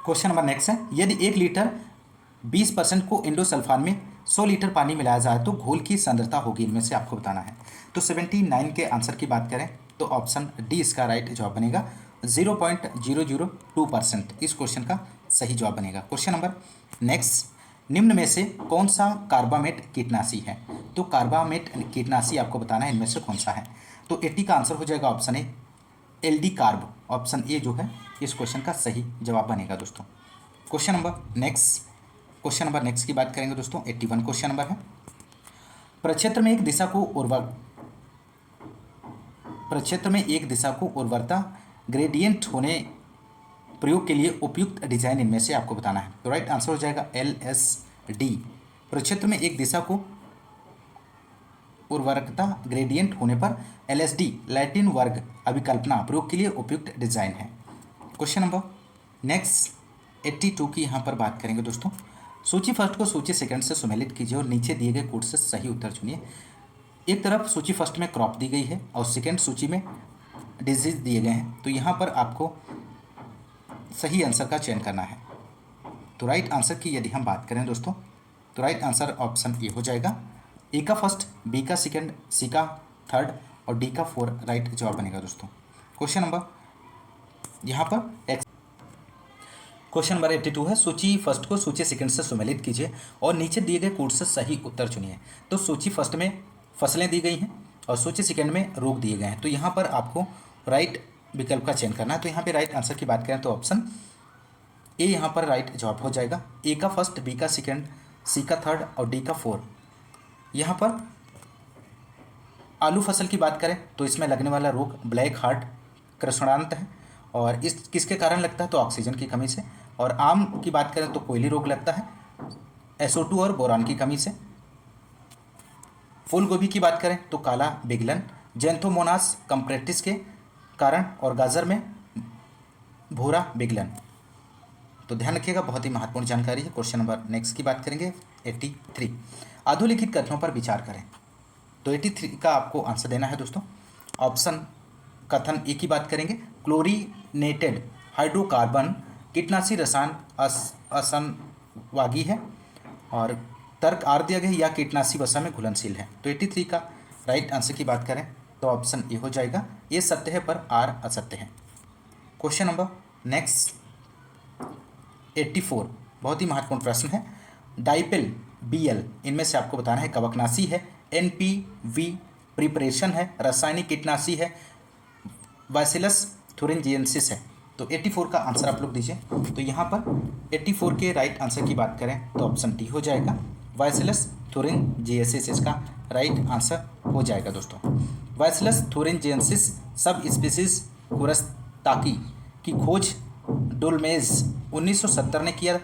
क्वेश्चन नंबर नेक्स्ट है, यदि 1 लीटर 20% को इंडोसल्फान में 100 लीटर पानी मिलाया जाए तो घोल की सांद्रता होगी, इनमें से आपको बताना है। तो 79 के आंसर की बात करें तो ऑप्शन डी इसका राइट जवाब बनेगा। 0.002% इस क्वेश्चन का सही जवाब बनेगा। क्वेश्चन नंबर नेक्स्ट, निम्न में से कौन सा कार्बामेट कीटनाशी है। तो कार्बामेट कीटनाशी आपको बताना है, इनमें से कौन सा है। तो 80 का आंसर हो जाएगा option A, aldicarb, option A जो है इस क्वेश्चन का सही जवाब बनेगा दोस्तों। क्वेश्चन नंबर नेक्स्ट की बात करेंगे दोस्तों। 81 क्वेश्चन नंबर है, प्रक्षेत्र में एक दिशा को उर्वरता ग्रेडियंट होने प्रयोग के लिए उपयुक्त डिजाइन इनमें से आपको बताना है। तो राइट आंसर हो जाएगा LSD। प्रक्षेत्र में एक दिशा को उर्वरकता ग्रेडियंट होने पर LSD लैटिन वर्ग अभिकल्पना प्रयोग के लिए उपयुक्त डिजाइन है। क्वेश्चन नंबर नेक्स्ट 82 की यहाँ पर बात करेंगे दोस्तों। सूची फर्स्ट को सूची सेकंड से सुमेलित कीजिए और नीचे दिए गए कोड से सही उत्तर चुनिए। एक तरफ सूची फर्स्ट में क्रॉप दी गई है और सेकंड सूची में डिजीज दिए गए हैं, तो यहाँ पर आपको सही आंसर का चयन करना है। तो राइट आंसर की यदि हम बात करें दोस्तों, तो राइट आंसर ऑप्शन ए हो जाएगा। ए का फर्स्ट, बी का सेकंड, सी का थर्ड और डी का फोर्थ राइट जवाब बनेगा दोस्तों। क्वेश्चन नंबर यहाँ पर क्वेश्चन नंबर 82 है, सूची फर्स्ट को सूची सेकंड से सुमेलित कीजिए और नीचे दिए गए कोड से सही उत्तर चुनिए। तो सूची फर्स्ट में फसलें दी गई हैं और सूची सेकंड में रोग दिए गए हैं, तो यहाँ पर आपको राइट विकल्प का चयन करना है। तो यहाँ पे राइट आंसर की बात करें तो ऑप्शन ए यहाँ पर राइट जवाब हो जाएगा। ए का फर्स्ट, बी का सेकंड, सी का थर्ड और डी का फोर्थ। यहाँ पर आलू फसल की बात करें तो इसमें लगने वाला रोग ब्लैक हार्ट कृष्णांत है और इस किसके कारण लगता है तो ऑक्सीजन की कमी से। और आम की बात करें तो कोयली रोग लगता है SO2 और बोरान की कमी से। फूल गोभी की बात करें तो काला बिगलन जेंथोमोनास कंप्रेटिस के कारण और गाजर में भूरा बिगलन। तो ध्यान रखिएगा, बहुत ही महत्वपूर्ण जानकारी है। क्वेश्चन नंबर नेक्स्ट की बात करेंगे 83, अधोलिखित कथनों पर विचार करें। तो 83 का आपको आंसर देना है दोस्तों। ऑप्शन कथन ए की बात करेंगे, क्लोरीनेटेड हाइड्रोकार्बन कीटनाशी रसायन असंवागी है। और तर्क आर दिया गया, या कीटनाशी वसा में घुलनशील है। तो 83 का राइट आंसर की बात करें तो ऑप्शन ए हो जाएगा, ये सत्य है पर आर असत्य है। क्वेश्चन नंबर नेक्स्ट 84, बहुत ही महत्वपूर्ण प्रश्न है। डाइपेल BL इनमें से आपको बताना है कवकनाशी है, NPV प्रिपरेशन है, रासायनिक कीटनाशी है, बैसिलस थुरिंजिएंसिस है। तो 84 का आंसर आप लोग दीजिए। तो यहाँ पर 84 के राइट आंसर की बात करें तो ऑप्शन डी हो जाएगा, बैसिलस थुरिंजिएंसिस इसका राइट आंसर हो जाएगा दोस्तों। बैसिलस थुरिंजिएंसिस सब स्पीसीज कुरस्ताकी की खोज डोलमेज 1970 ने किया।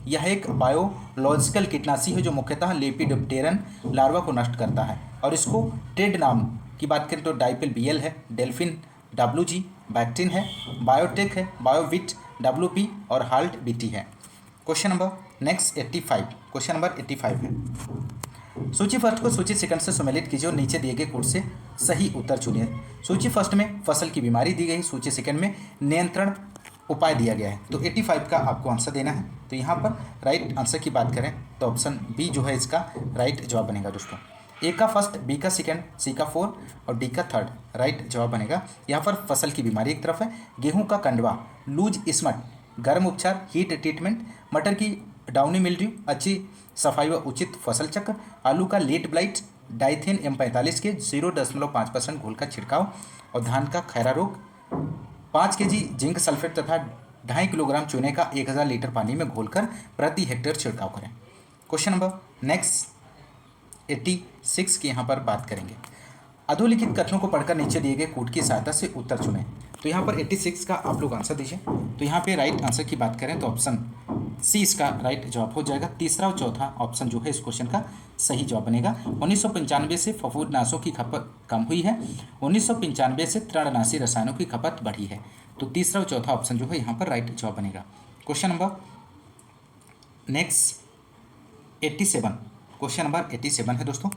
यह एक बायोलॉजिकल कीटनाशी है जो मुख्यतः लेपिडोप्टेरन लार्वा को नष्ट करता है और इसको ट्रेड नाम की बात करें तो डाइपेल BL है, डेल्फिन WG, बैक्टीन है, बायोटेक है, बायोविट WP और हाल्ट BT है। Question number next 85, question number 85 है, सूची फर्स्ट को सूची सेकंड से सुमेलित कीजिए और नीचे दिए गए कोड से सही उत्तर चुनिए। सूची फर्स्ट में फसल की बीमारी दी गई, सूची सेकंड में नियंत्रण उपाय दिया गया है। तो 85 का आपको आंसर देना है। तो यहाँ पर राइट आंसर की बात करें तो ऑप्शन बी जो है इसका राइट जवाब बनेगा दोस्तों। ए का फर्स्ट, बी का सेकंड, सी का फोर्थ और डी का थर्ड राइट जवाब बनेगा। यहाँ पर फसल की बीमारी एक तरफ है, गेहूं का कंडवा, लूज स्मट, गर्म उपचार, हीट ट्रीटमेंट, मटर की डाउनी मिल्ड्यू, अच्छी सफाई व उचित फसल चक्र, आलू का लेट ब्लाइट, डाइथेन M45 के 0.5% घोल का छिड़काव। और धान का खैरा रोग 5 kg जिंक सल्फेट तथा 2.5 किलोग्राम चूने का 1000 लीटर पानी में घोलकर प्रति हेक्टेयर छिड़काव करें। क्वेश्चन नंबर नेक्स्ट 86 की यहाँ पर बात करेंगे। अधोलिखित कथनों को पढ़कर नीचे दिए गए कोड की सहायता से उत्तर चुनें। तो यहाँ पर 86 का आप लोग आंसर दीजिए। तो यहाँ पे राइट आंसर की बात करें तो ऑप्शन सी इसका राइट जवाब हो जाएगा। तीसरा और चौथा ऑप्शन जो है इस क्वेश्चन का सही जवाब बनेगा। 1995 से फफूंदनाशों की खपत कम हुई है, 1995 से तृणनाशी रसायनों की खपत बढ़ी है। तो तीसरा और चौथा ऑप्शन जो है यहाँ पर राइट जवाब बनेगा। Question number next 87, question number 87 है दोस्तों।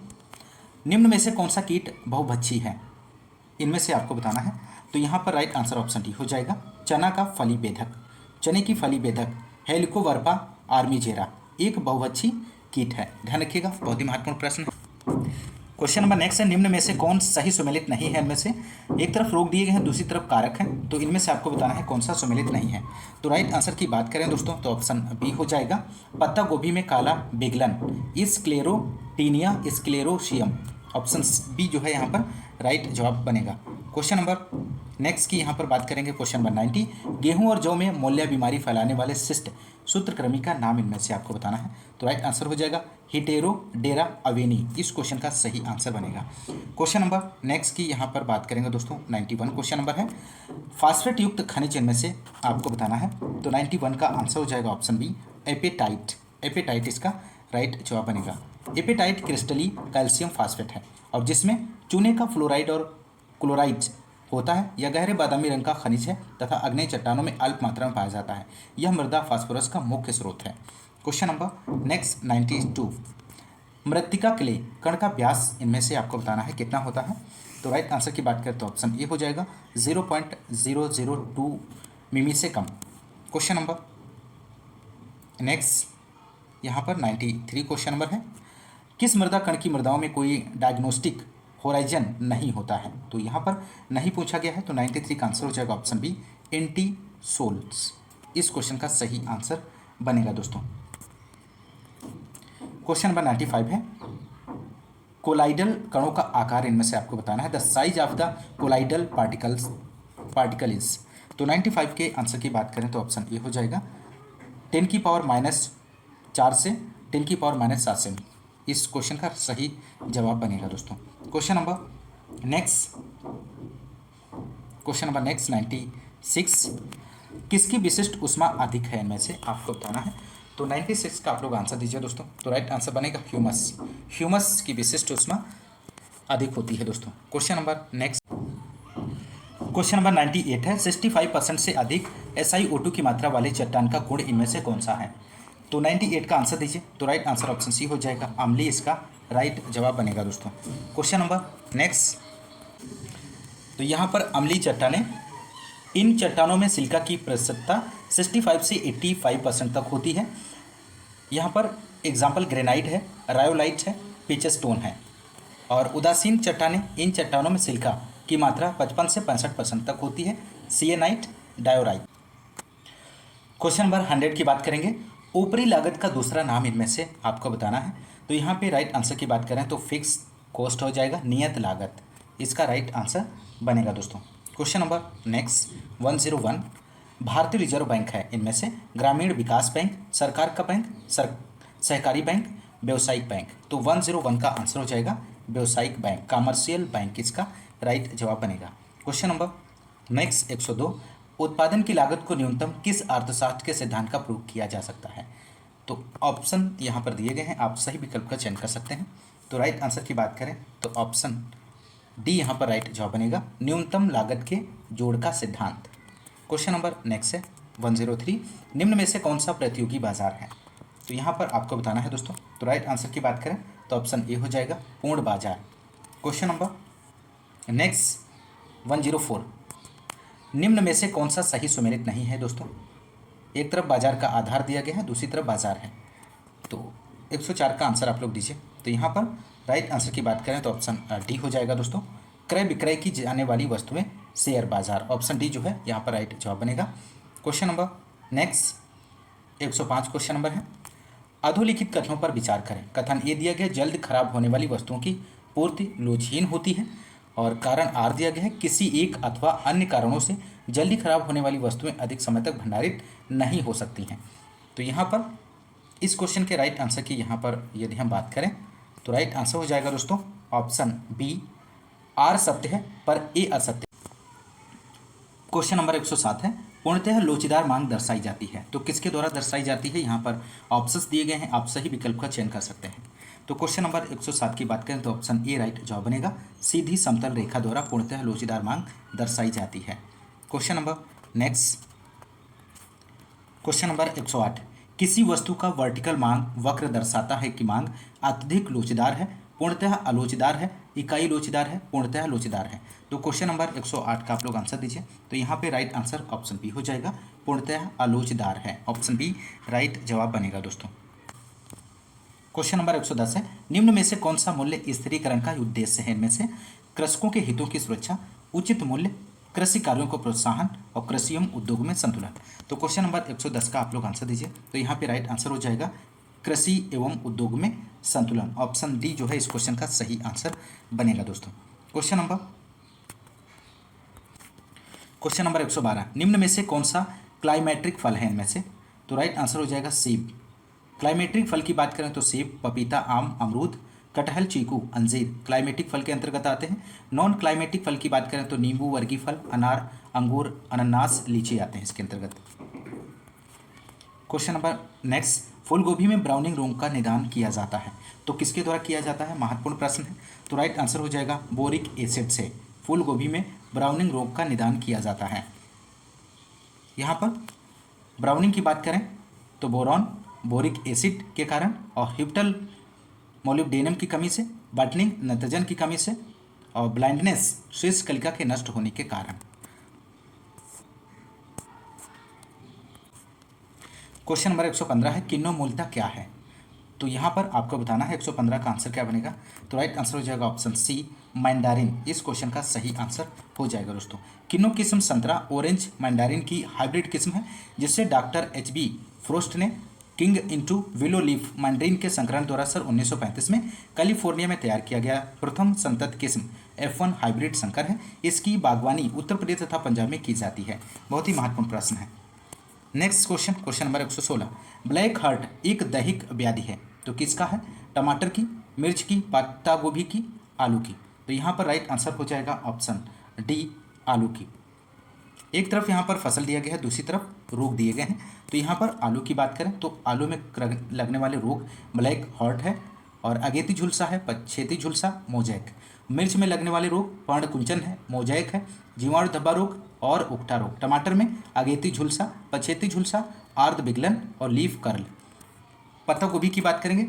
निम्न में से कौन सा कीट बहुभक्षी है, इनमें से आपको बताना है। तो यहाँ पर राइट आंसर ऑप्शन डी हो जाएगा। चना का फली बेधक, चने की फली बेधक हेलिकोवर्पा आर्मीजेरा एक बहुभक्षी कीट है। ध्यान रखिएगा, बहुत ही महत्वपूर्ण प्रश्न है। क्वेश्चन नंबर नेक्स्ट है, निम्न में से कौन सही सुमेलित नहीं है। इनमें से एक तरफ रोग दिए गए हैं, दूसरी तरफ कारक हैं, तो इनमें से आपको बताना है कौन सा सुमेलित नहीं है। तो राइट आंसर की बात करें दोस्तों तो ऑप्शन बी हो जाएगा। पत्ता गोभी में काला बिगलन स्क्लेरोटीनिया स्क्लेरोशियम, ऑप्शन बी जो है यहाँ पर राइट जवाब बनेगा। क्वेश्चन नंबर नेक्स्ट की यहाँ पर बात करेंगे। क्वेश्चन नंबर 90, गेहूं और जौ में मोलिया बीमारी फैलाने वाले शिष्ट सूत्रकृमि का नाम इनमें से आपको बताना है। तो राइट आंसर हो जाएगा हिटेरोडेरा अवेनी, इस क्वेश्चन का सही आंसर बनेगा। क्वेश्चन नंबर नेक्स्ट की यहाँ पर बात करेंगे दोस्तों 91 क्वेश्चन नंबर है, फास्फेट युक्त खनिज इनमें से आपको बताना है। तो 91 का आंसर हो जाएगा ऑप्शन बी एपेटाइट, एपेटाइट इसका राइट जवाब बनेगा। एपेटाइट क्रिस्टली कैल्शियम फास्फेट है और जिसमें चूने का फ्लोराइड और क्लोराइड होता है। यह गहरे बादामी रंग का खनिज है तथा अग्नेय चट्टानों में अल्प मात्रा में पाया जाता है। यह मृदा फास्फोरस का मुख्य स्रोत है। क्वेश्चन नंबर नेक्स्ट 92, मृत्तिका क्ले कण का व्यास इनमें से आपको बताना है कितना होता है। तो राइट आंसर की बात करें तो ऑप्शन ए हो जाएगा 0.002 मिमी से कम। क्वेश्चन नंबर नेक्स्ट यहाँ पर 93 क्वेश्चन नंबर है, किस मृदा कण की मृदाओं में कोई डायग्नोस्टिक होराइजन नहीं होता है। तो यहाँ पर नहीं पूछा गया है। तो 93 का आंसर हो जाएगा ऑप्शन बी एंटीसोल्स, इस क्वेश्चन का सही आंसर बनेगा दोस्तों। क्वेश्चन नंबर 95 है, कोलाइडल कणों का आकार इनमें से आपको बताना है। The size of the colloidal particle is. तो 95 के आंसर की बात करें तो ऑप्शन ए हो जाएगा 10⁻⁴ से 10⁻⁷ से। इस क्वेश्चन का सही जवाब बनेगा दोस्तों। क्वेश्चन नंबर नेक्स्ट 96, किसकी विशिष्ट ऊष्मा अधिक है इनमें से आपको बताना है। तो 96 का आप लोग आंसर दीजिए दोस्तों। तो राइट आंसर बनेगा ह्यूमस, ह्यूमस की विशिष्ट ऊष्मा अधिक होती है दोस्तों। Question number next question number 98 है, 65% से अधिक SiO2 की मात्रा वाले चट्टान का गुण इनमें से कौन सा है। तो 98 का आंसर दीजिए। तो राइट आंसर ऑप्शन सी हो जाएगा अम्लीय, इसका राइट जवाब बनेगा दोस्तों। क्वेश्चन नंबर नेक्स्ट, तो यहाँ पर अम्लीय चट्टानें, इन चट्टानों में सिलिका की प्रतिशतता 65 से 85% तक होती है। यहाँ पर एग्जाम्पल ग्रेनाइट है, रायोलाइट है, पिचस्टोन है। और उदासीन चट्टानें, इन चट्टानों में सिलिका की मात्रा 55 से 65% तक होती है, सिएनाइट, डायोराइट। क्वेश्चन नंबर 100 की बात करेंगे, ऊपरी लागत का दूसरा नाम इनमें से आपको बताना है। तो यहाँ पे राइट आंसर की बात करें तो फिक्स कॉस्ट हो जाएगा, नियत लागत, इसका राइट आंसर बनेगा दोस्तों। क्वेश्चन नंबर नेक्स्ट 101, भारतीय रिजर्व बैंक है इनमें से ग्रामीण विकास बैंक, सरकार का बैंक, सहकारी बैंक, व्यवसायिक बैंक। तो 101 का आंसर हो जाएगा व्यवसायिक बैंक, कमर्शियल बैंक, इसका राइट जवाब बनेगा। क्वेश्चन नंबर नेक्स्ट 102, उत्पादन की लागत को न्यूनतम किस अर्थशास्त्र के सिद्धांत का प्रयोग किया जा सकता है। तो ऑप्शन यहाँ पर दिए गए हैं, आप सही विकल्प का चयन कर सकते हैं। तो राइट आंसर की बात करें तो ऑप्शन डी यहाँ पर राइट जवाब बनेगा, न्यूनतम लागत के जोड़ का सिद्धांत। क्वेश्चन नंबर नेक्स्ट है 103, निम्न में से कौन सा प्रतियोगी बाजार है। तो यहाँ पर आपको बताना है दोस्तों। तो राइट आंसर की बात करें तो ऑप्शन ए हो जाएगा पूर्ण बाजार। क्वेश्चन नंबर नेक्स्ट 104, निम्न में से कौन सा सही सुमेलित नहीं है दोस्तों। एक तरफ बाजार का आधार दिया गया है, दूसरी तरफ बाजार है। तो 104 का आंसर आप लोग दीजिए। तो यहाँ पर राइट आंसर की बात करें तो ऑप्शन डी हो जाएगा दोस्तों, क्रय विक्रय की जाने वाली वस्तुएं शेयर बाजार, ऑप्शन डी जो है यहाँ पर राइट जवाब बनेगा। Question number next 105 question number है, अधोलिखित कथनों पर विचार करें। कथन ए दिया गया, जल्द खराब होने वाली वस्तुओं की पूर्ति लोचहीन होती है। और कारण आर दिया गया है, किसी एक अथवा अन्य कारणों से जल्दी खराब होने वाली वस्तुएं अधिक समय तक भंडारित नहीं हो सकती हैं। तो यहाँ पर इस क्वेश्चन के राइट आंसर की यहाँ पर यदि हम बात करें तो राइट आंसर हो जाएगा दोस्तों ऑप्शन बी, आर सत्य है पर ए असत्य। क्वेश्चन नंबर 107 है, पूर्णतः लोचदार मांग दर्शाई जाती है। तो किसके द्वारा दर्शाई जाती है, यहाँ पर ऑप्शंस दिए गए हैं, आप सही विकल्प का चयन कर सकते हैं। तो क्वेश्चन नंबर 107 की बात करें तो ऑप्शन ए राइट जवाब बनेगा, सीधी समतल रेखा द्वारा पूर्णतः लोचदार मांग दर्शाई जाती है। Question number next, question number 108, किसी वस्तु का वर्टिकल मांग वक्र दर्शाता है कि मांग अत्यधिक लोचदार है, पूर्णतः अलोचदार है, इकाई लोचदार है, पूर्णतः लोचदार है। तो क्वेश्चन नंबर 108 का आप लोग आंसर दीजिए। तो यहाँ पे राइट आंसर ऑप्शन बी हो जाएगा, पूर्णतः अलोचदार है, ऑप्शन बी राइट जवाब बनेगा दोस्तों। क्वेश्चन नंबर 110 है, निम्न में से कौन सा मूल्य स्थिरीकरण का उद्देश्य है, इनमें से कृषकों के हितों की सुरक्षा, उचित मूल्य, कृषि कार्यों को प्रोत्साहन और कृषि एवं उद्योग में संतुलन। तो क्वेश्चन नंबर 110 का आप लोग आंसर दीजिए। तो यहाँ पे राइट आंसर हो जाएगा कृषि एवं उद्योग में संतुलन, ऑप्शन डी जो है इस क्वेश्चन का सही आंसर बनेगा दोस्तों। क्वेश्चन नंबर 112, निम्न में से कौन सा क्लाइमेट्रिक फल है इनमें से। तो राइट आंसर हो जाएगा सेब। क्लाइमेट्रिक फल की बात करें तो सेब, पपीता, आम, अमरूद, कटहल, चीकू, अंजीर क्लाइमेटिक फल के अंतर्गत आते हैं। नॉन क्लाइमेटिक फल की बात करें तो नींबू, वर्गीय फल, अनार, अंगूर, अनानास, लीची आते हैं इसके अंतर्गत। क्वेश्चन नंबर नेक्स्ट, फूल गोभी में ब्राउनिंग रोग का निदान किया जाता है। तो किसके द्वारा किया जाता है, महत्वपूर्ण प्रश्न है। तो राइट आंसर हो जाएगा बोरिक एसिड से फूल गोभी में ब्राउनिंग रोग का निदान किया जाता है। यहाँ पर ब्राउनिंग की बात करें तो बोरॉन, बोरिक एसिड के कारण, और हिप्टल मोलिब्डेनम की कमी से, बटनिंग नाइट्रोजन की कमी से, और ब्लाइंडनेस शीर्ष कलिका के नष्ट होने के कारण। क्वेश्चन नंबर 115 है, किण्व मूलता क्या है। तो यहाँ पर आपको बताना है 115 का आंसर क्या बनेगा। तो राइट आंसर हो जाएगा ऑप्शन सी, मैंडारिन इस क्वेश्चन का सही आंसर हो जाएगा दोस्तों। किन्नो किस्म संतरा ऑरेंज मैंडारिन की हाइब्रिड किस्म है, जिससे डॉक्टर HB फ्रोस्ट ने king into willow leaf Mandarin के संकरण द्वारा सन 1935 में कैलिफोर्निया में तैयार किया गया प्रथम संतत किस्म F1 हाइब्रिड संकर है। इसकी बागवानी उत्तर प्रदेश तथा पंजाब में की जाती है। बहुत ही महत्वपूर्ण प्रश्न है। Next question, question number 116, black heart एक दैहिक व्याधि है। तो किसका है, टमाटर की, मिर्च की, पत्ता गोभी की, आलू की। तो यहाँ पर राइट आंसर हो जाएगा ऑप्शन डी, आलू की। एक तरफ यहाँ पर फसल दिया गया है, दूसरी तरफ रोग दिए गए हैं। तो यहाँ पर आलू की बात करें तो आलू में लगने वाले रोग ब्लैक हार्ट है, और अगेती झुलसा है, पछेती झुलसा, मोजैक। मिर्च में लगने वाले रोग पर्णकुंचन है, मोजैक है, जीवाणु धब्बा रोग और उकठा रोग। टमाटर में अगेती झुलसा, पछेती झुलसा, आर्द्र विगलन और लीफ कर्ल। पत्ता गोभी की बात करेंगे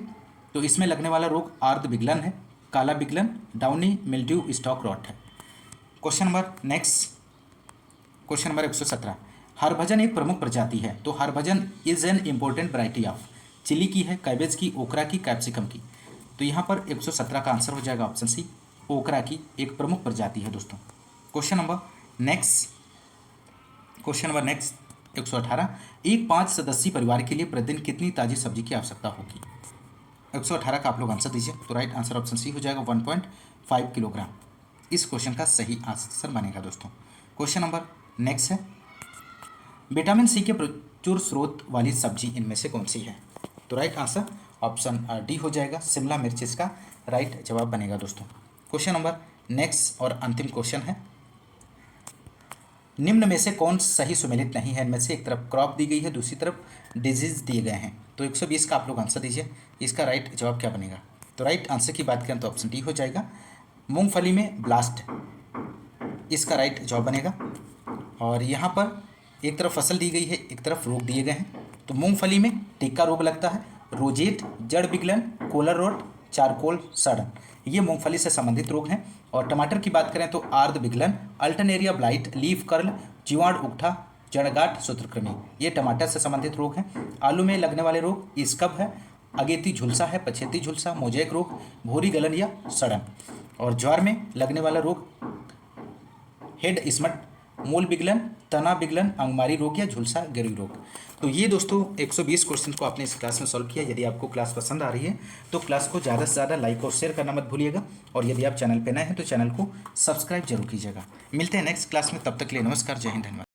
तो इसमें लगने वाला रोग आर्द्र विगलन है, काला विगलन, डाउनी मिल्ड्यू, स्टॉक रॉट है। Question number next, question number 117, Harbhajan एक प्रमुख प्रजाति है। तो Harbhajan is an important variety of, chilli की है, कैबेज की, ओकरा की, कैप्सिकम की। तो यहाँ पर 117 का आंसर हो जाएगा ऑप्शन सी, ओकरा की एक प्रमुख प्रजाति है दोस्तों। क्वेश्चन नंबर नेक्स्ट, 118, एक 5 सदस्यीय परिवार के लिए प्रतिदिन कितनी ताजी सब्जी की आवश्यकता होगी। 118 का आप लोग आंसर दीजिए। तो राइट आंसर ऑप्शन सी हो जाएगा 1.5 किलोग्राम इस क्वेश्चन का सही आंसर बनेगा दोस्तों। क्वेश्चन नंबर नेक्स्ट है, विटामिन सी के प्रचुर स्रोत वाली सब्जी इनमें से कौन सी है। तो राइट आंसर ऑप्शन डी हो जाएगा, शिमला मिर्च इसका राइट जवाब बनेगा दोस्तों। क्वेश्चन नंबर नेक्स्ट और अंतिम क्वेश्चन है, निम्न में से कौन सही सुमेलित नहीं है। इनमें से एक तरफ क्रॉप दी गई है, दूसरी तरफ डिजीज दिए गए हैं। तो 120 का आप लोग आंसर दीजिए, इसका राइट जवाब क्या बनेगा। तो राइट आंसर की बात करें तो ऑप्शन डी हो जाएगा, मूंगफली में ब्लास्ट इसका राइट जवाब बनेगा। और यहाँ पर एक तरफ फसल दी गई है, एक तरफ रोग दिए गए हैं। तो मूंगफली में टिक्का रोग लगता है, रोजेट, जड़ विगलन, कोलर रोट, चारकोल सड़न, ये मूंगफली से संबंधित रोग हैं। और टमाटर की बात करें तो आर्द्र विगलन, अल्टरनेरिया ब्लाइट, लीफ कर्ल, जीवाणु उकठा, जड़गांठ, सूत्रकृमि, ये टमाटर से संबंधित रोग हैं। आलू में लगने वाले रोग स्कब है, अगेती झुलसा है, पछेती झुलसा, मोजैक रोग, भूरी गलन या सड़न। और ज्वार में लगने वाला रोग हेड स्मट, मूल विगलन, तना विगलन, अंगमारी रोग या झुलसा गिरी रोग। तो ये दोस्तों 120 क्वेश्चन को आपने इस क्लास में सॉल्व किया। यदि आपको क्लास पसंद आ रही है तो क्लास को ज़्यादा से ज़्यादा लाइक और शेयर करना मत भूलिएगा, और यदि आप चैनल पर नए हैं तो चैनल को सब्सक्राइब जरूर कीजिएगा। मिलते हैं नेक्स्ट क्लास में, तब तक के लिए नमस्कार, जय हिंद, धन्यवाद।